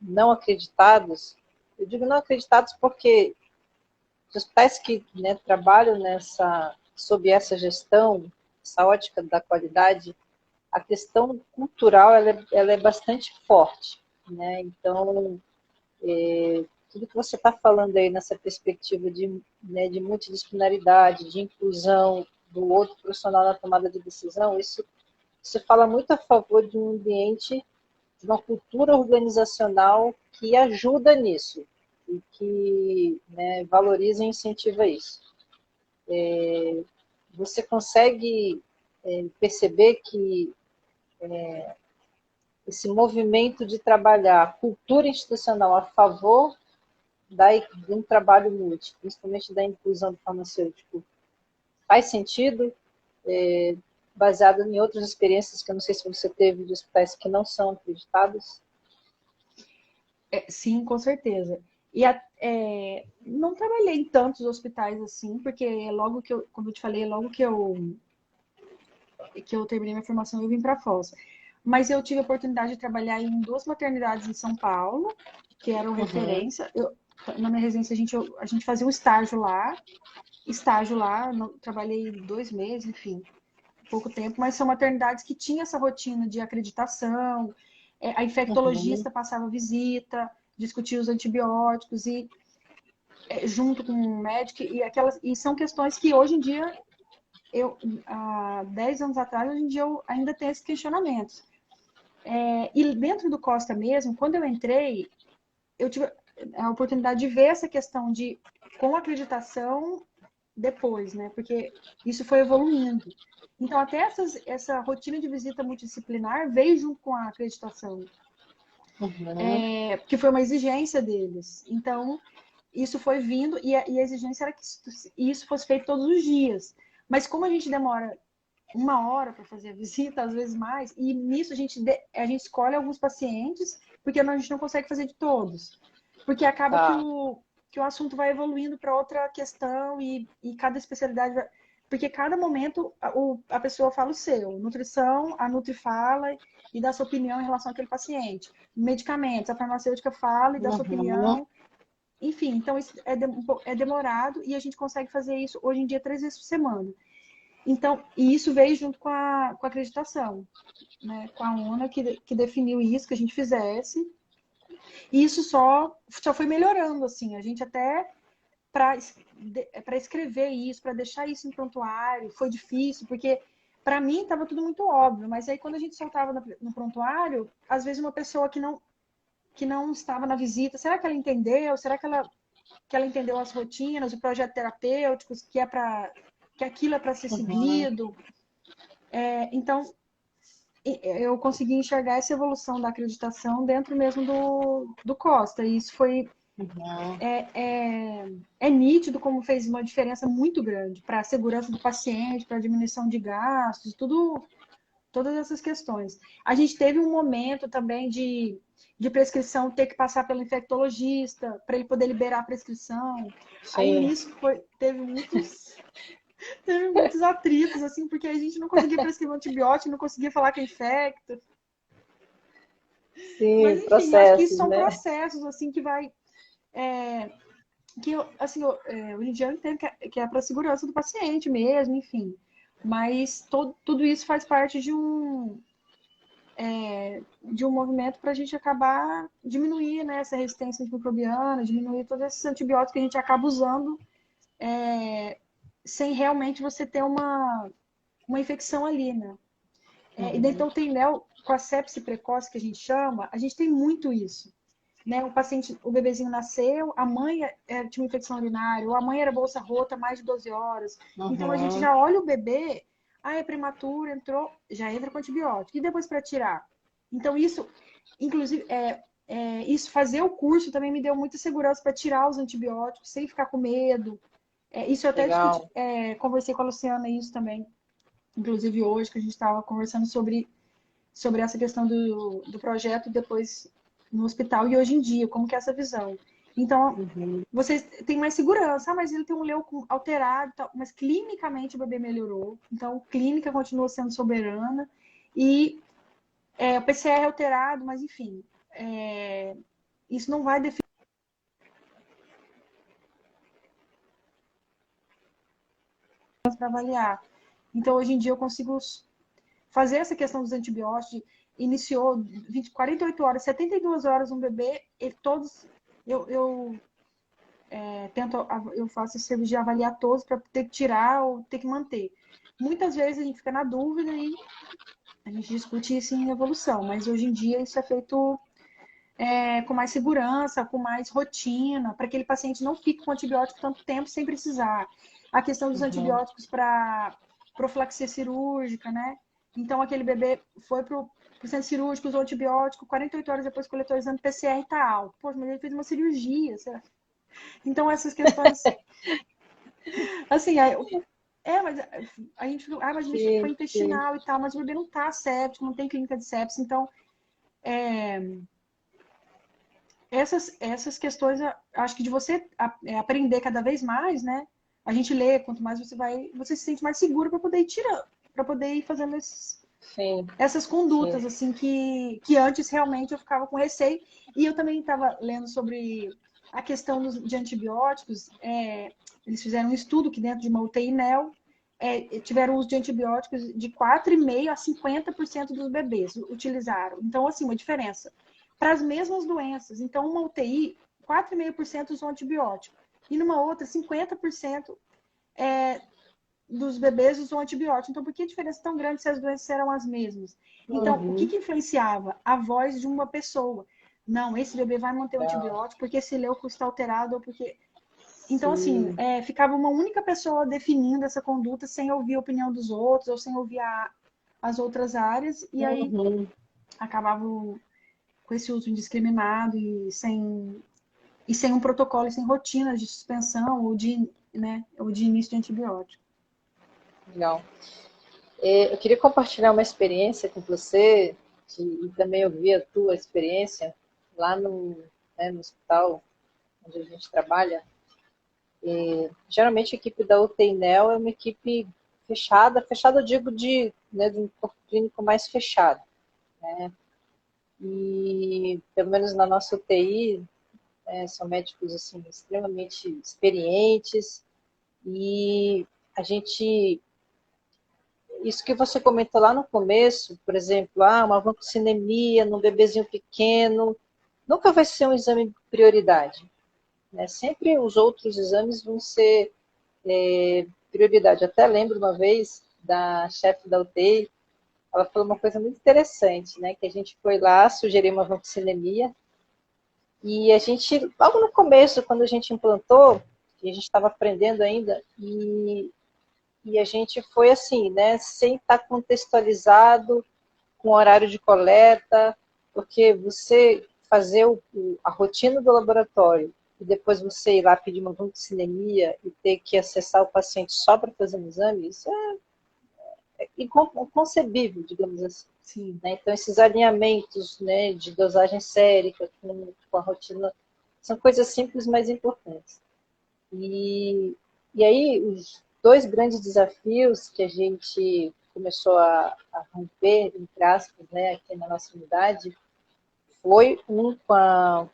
não acreditados. Eu digo não acreditados porque os hospitais que, né, trabalham sob essa gestão, essa ótica da qualidade, a questão cultural ela é bastante forte, né? Então, tudo que você está falando aí nessa perspectiva né, de multidisciplinaridade, de inclusão do outro profissional na tomada de decisão, isso fala muito a favor de um ambiente, de uma cultura organizacional que ajuda nisso e que, né, valoriza e incentiva isso. Você consegue perceber que esse movimento de trabalhar a cultura institucional a favor de um trabalho múltiplo, principalmente da inclusão do farmacêutico, faz sentido, baseado em outras experiências que eu não sei se você teve de hospitais que não são acreditados? Sim, com certeza. E não trabalhei em tantos hospitais assim, porque logo que eu, como eu te falei, logo que eu terminei minha formação, eu vim para Foz. Mas eu tive a oportunidade de trabalhar em duas maternidades em São Paulo, que eram referência. Na minha residência, a gente fazia um estágio lá, trabalhei 2 meses, enfim, pouco tempo, mas são maternidades que tinham essa rotina de acreditação, a infectologista passava visita, discutia os antibióticos, e junto com o médico, e são questões que hoje em dia, há 10 anos atrás, hoje em dia eu ainda tenho esses questionamentos. E dentro do Costa mesmo, quando eu entrei, eu tive a oportunidade de ver essa questão com acreditação depois, né? Porque isso foi evoluindo. Então, até essa rotina de visita multidisciplinar veio junto com a acreditação, que foi uma exigência deles. Então, isso foi vindo, e a exigência era que isso fosse feito todos os dias. Mas como a gente demora 1 hora para fazer a visita, às vezes mais, e nisso a gente escolhe alguns pacientes, porque a gente não consegue fazer de todos. Porque acaba que o assunto vai evoluindo para outra questão e cada especialidade vai... Porque cada momento a pessoa fala o seu. Nutrição, a Nutri fala e dá sua opinião em relação àquele paciente. Medicamentos, a farmacêutica fala e dá sua opinião. Enfim, então isso é demorado e a gente consegue fazer isso hoje em dia 3 vezes por semana. Então, e isso veio junto com a acreditação, né? Com a ONU que definiu isso, que a gente fizesse. E isso só foi melhorando, assim. A gente até, para escrever isso, para deixar isso em prontuário, foi difícil, porque para mim estava tudo muito óbvio. Mas aí quando a gente soltava no prontuário, às vezes uma pessoa que não estava na visita, será que ela entendeu? Será que ela entendeu as rotinas, o projeto terapêutico, que aquilo é para ser seguido? Então, eu consegui enxergar essa evolução da acreditação dentro mesmo do Costa. E isso foi nítido como fez uma diferença muito grande para a segurança do paciente, para a diminuição de gastos, todas essas questões. A gente teve um momento também de prescrição ter que passar pelo infectologista para ele poder liberar a prescrição. Sim. Aí nisso teve muitos atritos, assim, porque a gente não conseguia prescrever um antibiótico, não conseguia falar que é infecto. Sim, mas, enfim, acho que isso são processos, assim, que vai... hoje em dia eu entendo que é para a segurança do paciente mesmo, enfim. Mas tudo isso faz parte de um movimento para a gente acabar diminuir, né, essa resistência antimicrobiana, diminuir todos esses antibióticos que a gente acaba usando sem realmente você ter uma infecção ali, né? E então tem, né, com a sepse precoce que a gente chama, a gente tem muito isso. Né? O bebezinho nasceu, a mãe tinha uma infecção urinária, ou a mãe era bolsa rota mais de 12 horas. Então a gente já olha o bebê, é prematuro, entrou, já entra com antibiótico. E depois para tirar? Então isso, inclusive, isso fazer o curso também me deu muita segurança para tirar os antibióticos sem ficar com medo. Isso eu até conversei com a Luciana isso também, inclusive hoje, que a gente estava conversando sobre essa questão do projeto depois no hospital e hoje em dia, como que é essa visão. Então, Uhum. vocês têm mais segurança. Ah, mas ele tem um leuco alterado, tal. Mas clinicamente o bebê melhorou. Então, clínica continua sendo soberana. E o PCR é alterado, mas enfim, isso não vai definir para avaliar. Então, hoje em dia, eu consigo fazer essa questão dos antibióticos. Iniciou 48 horas, 72 horas um bebê, e todos. Eu eu faço esse serviço de avaliar todos para ter que tirar ou ter que manter. Muitas vezes a gente fica na dúvida e a gente discute isso em evolução, mas hoje em dia isso é feito com mais segurança, com mais rotina, para que aquele paciente não fique com antibiótico tanto tempo sem precisar. A questão dos Uhum. antibióticos para profilaxia cirúrgica, né? Então, aquele bebê foi para o centro cirúrgico, usou antibiótico, 48 horas depois coletou o exame PCR e está alto. Poxa, mas ele fez uma cirurgia. Será? Então, essas questões, assim, mas a gente mas foi Sim, sim. intestinal e tal, mas o bebê não está séptico, não tem clínica de sepsis, então essas questões, acho que de você aprender cada vez mais, né? A gente lê, quanto mais você se sente mais seguro para poder ir tirando, para poder ir fazendo Sim, essas sim. condutas, assim, que antes realmente eu ficava com receio. E eu também estava lendo sobre a questão de antibióticos. Eles fizeram um estudo que dentro de uma UTI NEO, tiveram uso de antibióticos de 4,5% a 50% dos bebês utilizaram. Então, assim, uma diferença. Para as mesmas doenças. Então, uma UTI, 4,5% usou antibiótico. E numa outra, 50% dos bebês usam antibiótico. Então, por que a diferença tão grande se as doenças eram as mesmas? Então, o que, Uhum. que influenciava? A voz de uma pessoa. Não, esse bebê vai manter o Legal. antibiótico porque esse leuco está alterado ou porque... Então, assim, Sim. ficava uma única pessoa definindo essa conduta sem ouvir a opinião dos outros ou sem ouvir as outras áreas, e aí Uhum. acabava com esse uso indiscriminado e sem um protocolo e sem rotinas de suspensão ou de início de antibiótico. Legal. Eu queria compartilhar uma experiência com você, e também ouvir a tua experiência lá no hospital onde a gente trabalha. Geralmente a equipe da UTI-NEL é uma equipe fechada, fechada eu digo de um corpo clínico mais fechado. E pelo menos na nossa UTI, são médicos assim, extremamente experientes, e a gente, isso que você comentou lá no começo, por exemplo, uma vancocinemia num bebezinho pequeno, nunca vai ser um exame prioridade, né? Sempre os outros exames vão ser prioridade. Até lembro uma vez da chefe da UTI, ela falou uma coisa muito interessante, né? Que a gente foi lá, sugeriu uma vancocinemia, e a gente, logo no começo, quando a gente implantou, e a gente estava aprendendo ainda, e a gente foi assim, né? Sem estar contextualizado com horário de coleta, porque você fazer a rotina do laboratório e depois você ir lá pedir uma vancinemia e ter que acessar o paciente só para fazer um exame, isso é inconcebível, digamos assim. Sim. Né? Então, esses alinhamentos, né, de dosagem sérica com a rotina são coisas simples, mas importantes. E aí, os dois grandes desafios que a gente começou a romper, entre aspas, né, aqui na nossa unidade, foi um com a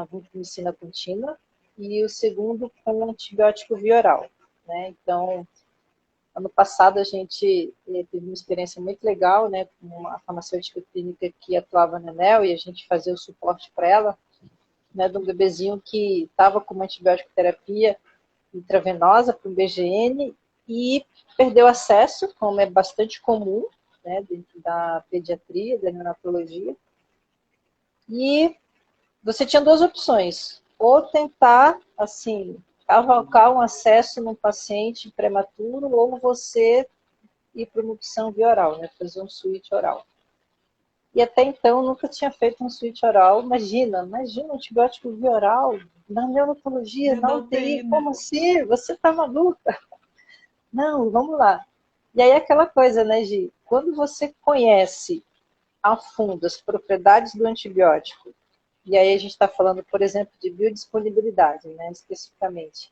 vancomicina contínua e o segundo com o antibiótico via oral. Né? Então, ano passado a gente teve uma experiência muito legal, né, com uma farmacêutica clínica que atuava na ANEL e a gente fazia o suporte para ela, né, de um bebezinho que estava com uma antibiótico terapia intravenosa para um BGN e perdeu acesso, como é bastante comum, né, dentro da pediatria, da neonatologia. E você tinha duas opções: ou tentar, assim, cavalcar um acesso num paciente prematuro, ou você ir para uma opção via oral, né, fazer um switch oral. E até então nunca tinha feito um switch oral. Imagina um antibiótico via oral na neonatologia, Dentro na da UTI, UTI, né? como assim? Você está maluca? Não, vamos lá. E aí aquela coisa, né, Gi? Quando você conhece a fundo as propriedades do antibiótico E aí a gente está falando, por exemplo, de biodisponibilidade, né, especificamente.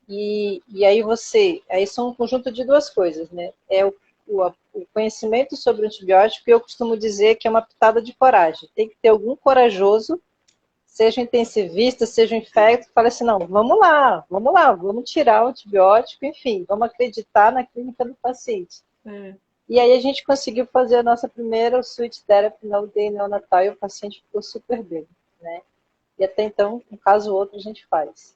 E aí são um conjunto de duas coisas, né? O conhecimento sobre o antibiótico, e eu costumo dizer que é uma pitada de coragem. Tem que ter algum corajoso, seja intensivista, seja infecto, que fala assim, não, vamos lá, vamos tirar o antibiótico, enfim, vamos acreditar na clínica do paciente. É. E aí a gente conseguiu fazer a nossa primeira switch therapy na UTI neonatal e o paciente ficou super bem, né? E até então, um caso ou outro, a gente faz.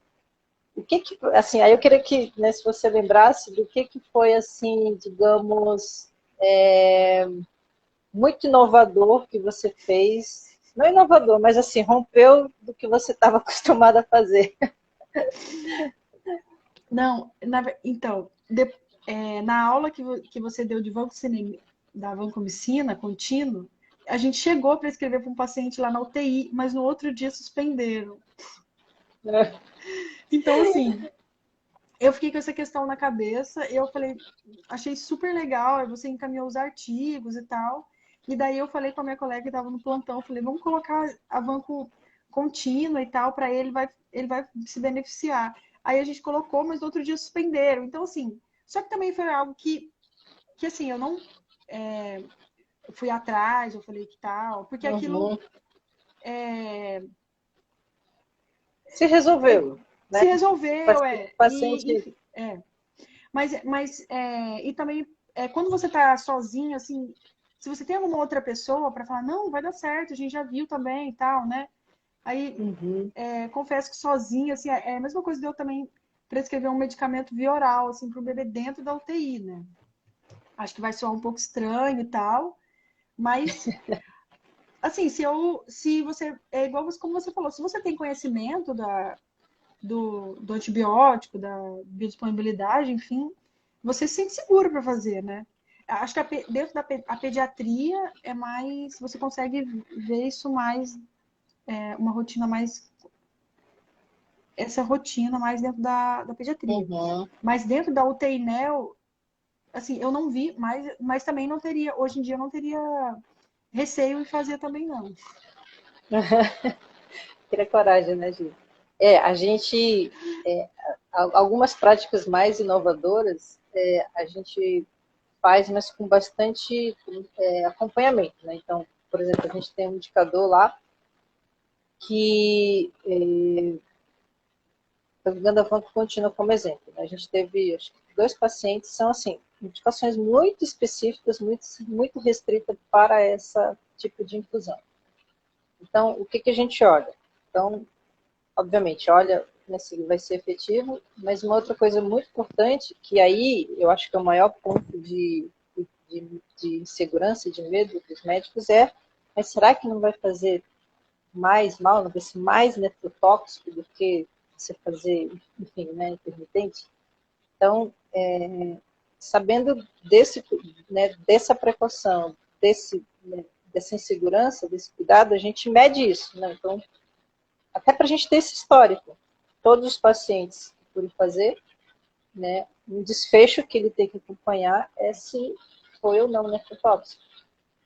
O que assim, aí eu queria que, né, se você lembrasse do que foi, assim, digamos, muito inovador que você fez, não inovador, mas assim, rompeu do que você estava acostumada a fazer. Não, então, na aula que você deu de da vancomicina contínuo, a gente chegou para escrever para um paciente lá na UTI, mas no outro dia suspenderam. Então, assim, eu fiquei com essa questão na cabeça, eu falei, achei super legal, aí você encaminhou os artigos e tal, e daí eu falei com a minha colega que estava no plantão, falei, vamos colocar a vanco contínua e tal, para ele vai se beneficiar. Aí a gente colocou, mas no outro dia suspenderam. Então, assim, só que também foi algo que assim, eu não fui atrás, eu falei que tal, porque aquilo Uhum. Se resolveu, né? se resolveu, O paciente... enfim, e também, quando você tá sozinho, assim, se você tem alguma outra pessoa para falar, não, vai dar certo, a gente já viu também e tal, né? Aí, Uhum. confesso que sozinho, assim, é a mesma coisa de eu também prescrever um medicamento via oral, assim, para o bebê dentro da UTI, né? Acho que vai soar um pouco estranho e tal, mas, assim, se você, é igual como você falou, se você tem conhecimento do antibiótico, da biodisponibilidade, enfim, você se sente seguro para fazer, né? Acho que dentro a pediatria é mais, você consegue ver isso mais, uma rotina mais, essa rotina mais dentro da pediatria. Uhum. Mas dentro da UTI Neo, assim, eu não vi, mas também não teria, hoje em dia eu não teria receio em fazer também não. Ter coragem, né, Gi? A gente, algumas práticas mais inovadoras, a gente faz, mas com bastante acompanhamento, né? Então, por exemplo, a gente tem um indicador lá que, pegando a vanco contínua como exemplo, né? A gente teve, acho que 2 pacientes, são assim, indicações muito específicas, muito restritas para esse tipo de infusão. Então, o que a gente olha? Então, obviamente, olha, né, se vai ser efetivo, mas uma outra coisa muito importante, que aí eu acho que é o maior ponto de insegurança e de medo dos médicos mas será que não vai fazer mais mal, não vai ser mais nefrotóxico do que você fazer, enfim, né, intermitente? Então, sabendo dessa precaução, dessa insegurança, desse cuidado, a gente mede isso, né? Então, até para a gente ter esse histórico. Todos os pacientes que forem fazer, né, um desfecho que ele tem que acompanhar é se foi ou não nefrotóxico.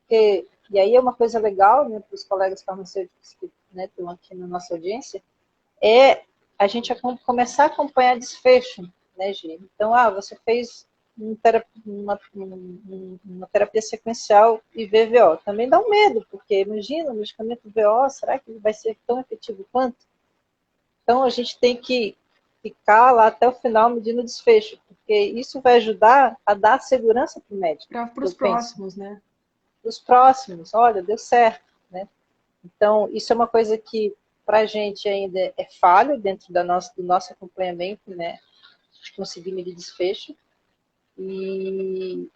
E aí é uma coisa legal, né, para os colegas farmacêuticos que, né, estão aqui na nossa audiência, é a gente começar a acompanhar desfecho, né, Gi? Então, você fez uma terapia sequencial e VVO. Também dá um medo, porque imagina, o medicamento VO, será que ele vai ser tão efetivo quanto? Então, a gente tem que ficar lá até o final medindo o desfecho, porque isso vai ajudar a dar segurança para o médico, Para os eu penso. próximos, né? Para os próximos, olha, deu certo, né? Então, isso é uma coisa que para a gente ainda é falho dentro do nosso acompanhamento, né? De conseguir medir desfecho. E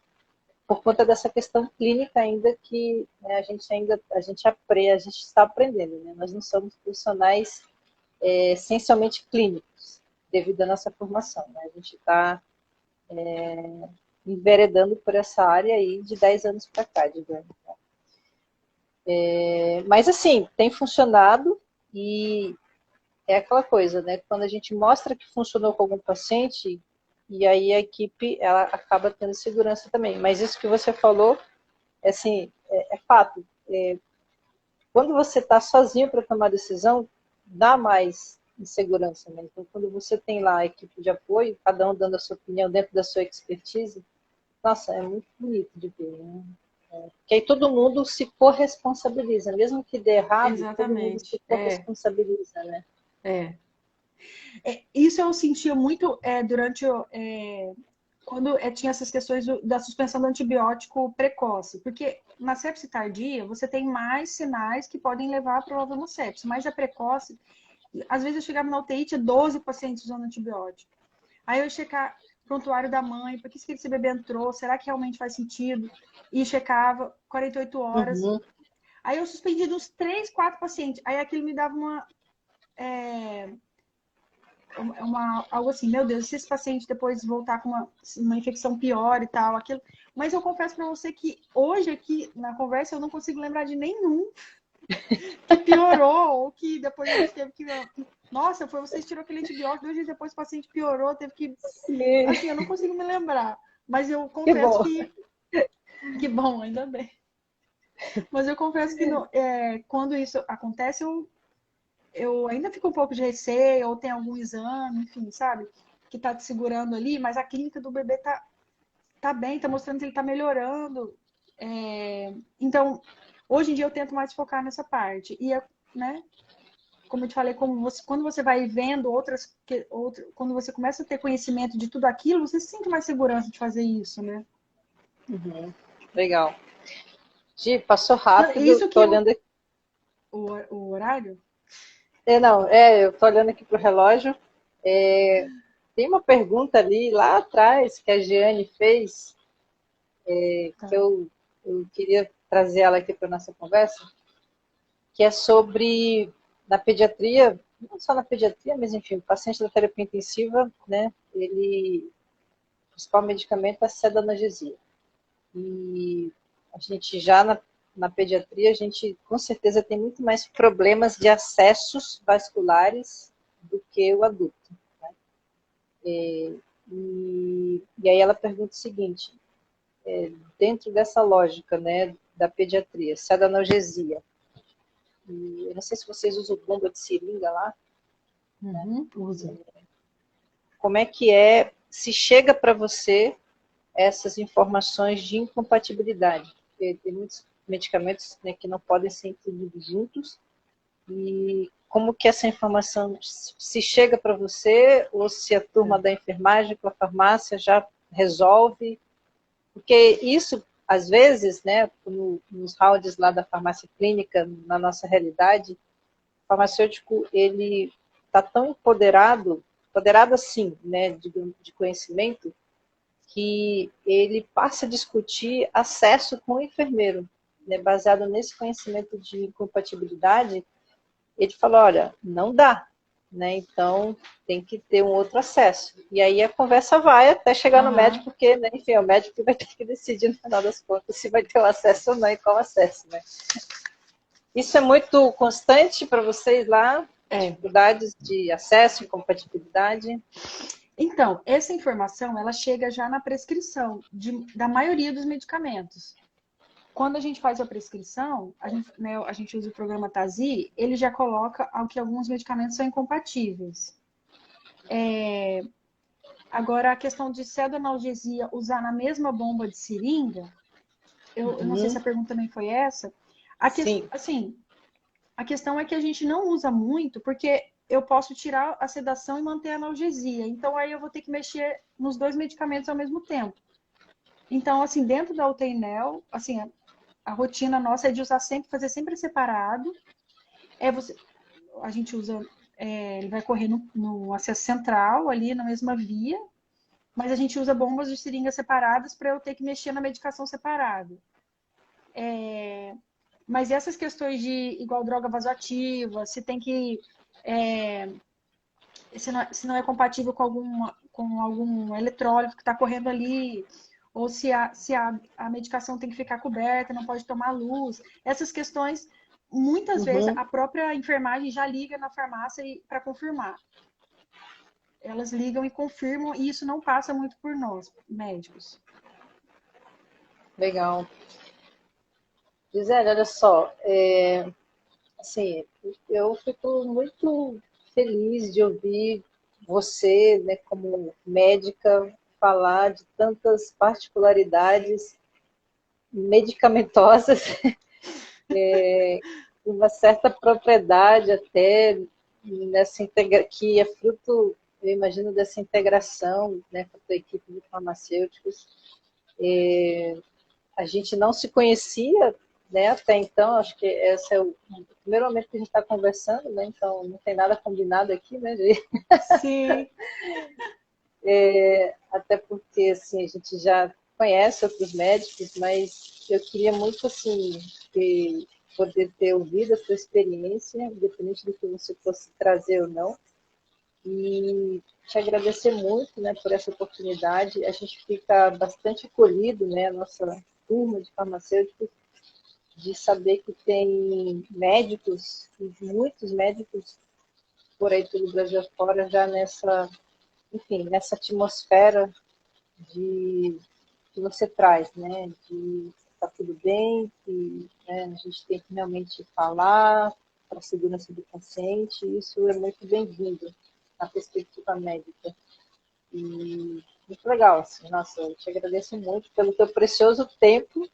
por conta dessa questão clínica ainda que, né, a gente está aprendendo, né? Nós não somos profissionais essencialmente clínicos, devido à nossa formação, né? A gente está enveredando por essa área aí de 10 anos para cá, digamos. Mas assim, tem funcionado e é aquela coisa, né? Quando a gente mostra que funcionou com algum paciente, e aí a equipe ela acaba tendo segurança também. Mas isso que você falou, assim, é fato. quando você está sozinho para tomar decisão, dá mais insegurança, né? Então, quando você tem lá a equipe de apoio, cada um dando a sua opinião dentro da sua expertise, nossa, é muito bonito de ver, né? Porque aí todo mundo se corresponsabiliza, mesmo que dê errado, todo mundo se Exatamente. corresponsabiliza, né? É. Isso eu sentia muito durante quando tinha essas questões da suspensão do antibiótico precoce, porque na sepse tardia você tem mais sinais que podem levar à provável sepse, mas a precoce, às vezes eu chegava na UTI, tinha 12 pacientes usando antibiótico. Aí eu ia checar o prontuário da mãe, por que esse bebê entrou, será que realmente faz sentido? E checava 48 horas. Uhum. Aí eu suspendi de uns 3, 4 pacientes. Aí aquilo me dava algo assim, meu Deus, se esse paciente depois voltar com uma infecção pior e tal, aquilo. Mas eu confesso para você que hoje aqui na conversa eu não consigo lembrar de nenhum que piorou ou que depois a gente teve que. Nossa, foi você que tirou aquele antibiótico, 2 dias depois o paciente piorou, teve que. Sim. Assim, eu não consigo me lembrar. Mas eu Que confesso bom. que. Que bom, ainda bem. Mas eu confesso que quando isso acontece, eu ainda fico um pouco de receio, ou tem algum exame, enfim, sabe? Que tá te segurando ali, mas a clínica do bebê tá bem, tá mostrando que ele tá melhorando. Então, hoje em dia eu tento mais focar nessa parte. E, né, como eu te falei, quando você vai vendo quando você começa a ter conhecimento de tudo aquilo, você sente mais segurança de fazer isso, né? Uhum. Legal. Gi, passou Mas rápido, isso tô que olhando aqui. o horário? Não, eu tô olhando aqui pro relógio. Tem uma pergunta ali lá atrás que a Giane fez, que Tá. eu queria trazer ela aqui para nossa conversa, que é sobre na pediatria, não só na pediatria, mas enfim, o paciente da terapia intensiva, né? O principal medicamento é a sedanalgesia. E a gente já na pediatria, a gente com certeza tem muito mais problemas de acessos vasculares do que o adulto. Né? E aí ela pergunta o seguinte, dentro dessa lógica, né, da pediatria, sedanalgesia, e eu não sei se vocês usam bomba de seringa lá, né? Uhum, usa. Como é que se chega para você essas informações de incompatibilidade? Porque tem muitos medicamentos, né, que não podem ser incluídos juntos, e como que essa informação se chega para você, ou se a turma da enfermagem com a farmácia já resolve, porque isso, às vezes, né, nos rounds lá da farmácia clínica, na nossa realidade, o farmacêutico, ele está tão empoderado assim, né, de conhecimento, que ele passa a discutir acesso com o enfermeiro, né, baseado nesse conhecimento de incompatibilidade. Ele falou, olha, não dá, né, então tem que ter um outro acesso. E aí a conversa vai até chegar no Uhum. médico, porque, né, enfim, é o médico que vai ter que decidir no final das contas se vai ter o acesso ou não e qual acesso, né. Isso é muito constante para vocês lá? Dificuldades de acesso, incompatibilidade? Então, essa informação, ela chega já na prescrição da maioria dos medicamentos. Quando a gente faz a prescrição, a gente usa o programa TASI, ele já coloca que alguns medicamentos são incompatíveis. Agora, a questão de pseudoanalgesia usar na mesma bomba de seringa, eu não sei se a pergunta também foi essa. Sim. Assim, a questão é que a gente não usa muito, porque eu posso tirar a sedação e manter a analgesia. Então, aí eu vou ter que mexer nos 2 medicamentos ao mesmo tempo. Então, assim, dentro da UTINEL, assim, a rotina nossa é de usar sempre, fazer sempre separado. A gente usa, ele vai correr no acesso central, ali na mesma via, mas a gente usa bombas de seringa separadas para eu ter que mexer na medicação separada. Mas essas questões de igual droga vasoativa, se tem que. Se não é compatível com algum eletrólito que está correndo ali, ou se a medicação tem que ficar coberta, não pode tomar luz. Essas questões, muitas vezes, a própria enfermagem já liga na farmácia para confirmar. Elas ligam e confirmam, e isso não passa muito por nós, médicos. Legal. Gisele, olha só, Assim, eu fico muito feliz de ouvir você, né, como médica, falar de tantas particularidades medicamentosas, uma certa propriedade até que é fruto, eu imagino, dessa integração, né, com a tua equipe de farmacêuticos. A gente não se conhecia, né, até então, acho que esse é o primeiro momento que a gente está conversando, né, então não tem nada combinado aqui, né, Gi? Sim. Até porque, assim, a gente já conhece outros médicos, mas eu queria muito, assim, poder ter ouvido a sua experiência, independente do que você fosse trazer ou não, e te agradecer muito, né, por essa oportunidade. A gente fica bastante acolhido, né, a nossa turma de farmacêuticos, de saber que tem médicos, muitos médicos por aí pelo Brasil fora, já nessa, enfim, nessa atmosfera de que você traz, né, de tá tudo bem, que, né, a gente tem que realmente falar para a segurança do paciente, isso é muito bem-vindo na perspectiva médica. E muito legal, assim, nossa, eu te agradeço muito pelo teu precioso tempo.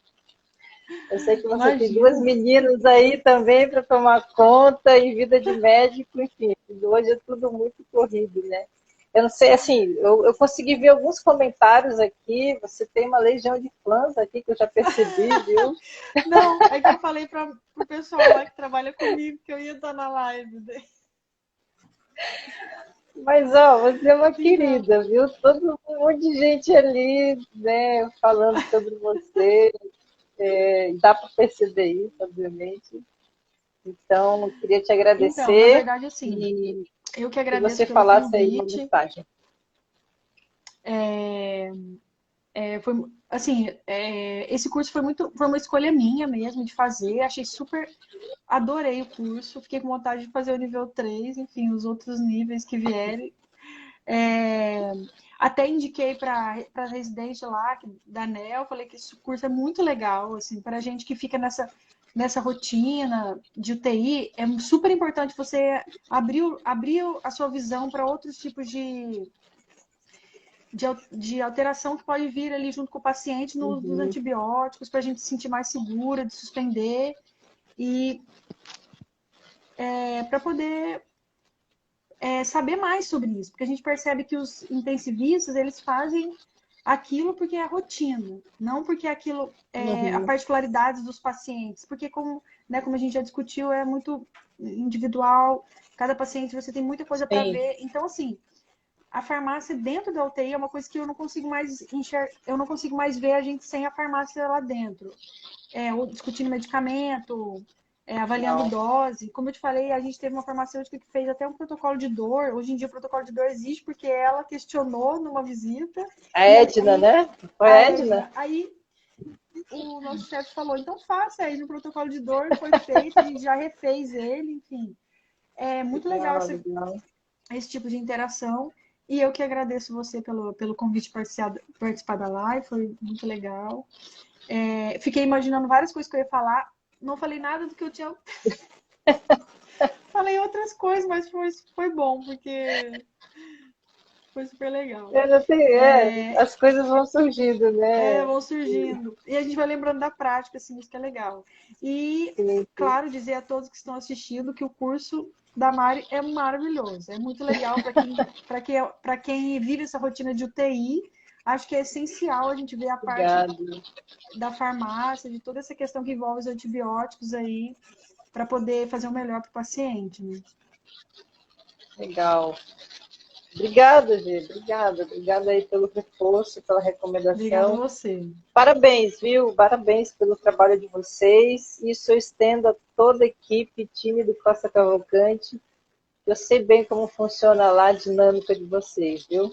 Eu sei que você tem duas Imagina. meninas aí também para tomar conta e vida de médico, enfim, hoje é tudo muito corrido, né? Eu não sei, assim, eu consegui ver alguns comentários aqui, você tem uma legião de fãs aqui que eu já percebi, viu? Não, é que eu falei para o pessoal lá que trabalha comigo que eu ia estar na live. Mas, ó, você é uma Então, querida, viu? Todo um monte de gente ali, né, falando sobre você, dá para perceber isso, obviamente. Então, eu queria te na agradecer verdade, assim, e eu que que agradeço você pelo falasse aí uma convite. mensagem. Foi, assim, esse curso foi uma escolha minha mesmo de fazer. Achei super, adorei o curso. Fiquei com vontade de fazer o nível 3, enfim, os outros níveis que vierem. É, até indiquei para a residente lá da NEL, falei que esse curso é muito legal, assim, para a gente que fica nessa rotina de UTI, é super importante você abrir a sua visão para outros tipos de alteração que pode vir ali junto com o paciente no uso dos Uhum, antibióticos, para a gente se sentir mais segura, de suspender e para poder saber mais sobre isso, porque a gente percebe que os intensivistas eles fazem aquilo porque é rotina, não porque aquilo é a uhum, particularidade dos pacientes, porque como a gente já discutiu, é muito individual, cada paciente você tem muita coisa para sim, ver, então assim, a farmácia dentro da UTI é uma coisa que eu não consigo mais eu não consigo mais ver a gente sem a farmácia lá dentro. Ou discutindo medicamento, avaliando legal. dose. Como eu te falei, a gente teve uma farmacêutica que fez até um protocolo de dor. Hoje em dia o protocolo de dor existe porque ela questionou numa visita A e Edna, aí né? Foi a a Edna? Edna, aí o nosso chefe falou, então faça aí no protocolo de dor, foi feito, a gente já refez ele, enfim. É muito legal Legal, legal. esse tipo de interação. E eu que agradeço você pelo convite participar da live, foi muito legal. Fiquei imaginando várias coisas que eu ia falar. Não falei nada do que eu tinha. Falei outras coisas, mas foi bom, porque foi super legal. Eu não tenho, as coisas vão surgindo, né? Vão surgindo. E a gente vai lembrando da prática, assim, isso que é legal. E, Sim, sim. claro, dizer a todos que estão assistindo que o curso da Mari é maravilhoso. É muito legal para quem vive essa rotina de UTI. Acho que é essencial a gente ver a parte Obrigada. da farmácia, de toda essa questão que envolve os antibióticos aí, para poder fazer o melhor para o paciente, né? Legal. Obrigada, Gê. Obrigada. Obrigada aí pelo reforço, pela Obrigada a recomendação. você. Parabéns, viu? Parabéns pelo trabalho de vocês. Isso eu estendo a toda a equipe, time do Costa Cavalcante. Eu sei bem como funciona lá a dinâmica de vocês, viu?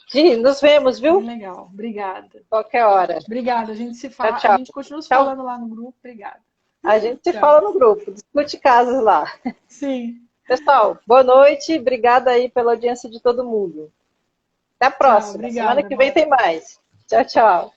Gi, nos vemos, Bem viu? legal. Obrigada. Qualquer hora. Obrigada. A gente se Tchau, fala, a tchau. gente continua se Tchau. falando lá no grupo. Obrigada. A gente se Tchau. fala no grupo, discute casos lá. Sim. Pessoal, boa noite. Obrigada aí pela audiência de todo mundo. Até a Tchau. próxima. Semana Obrigada, que vem Mari. tem mais. Tchau, tchau.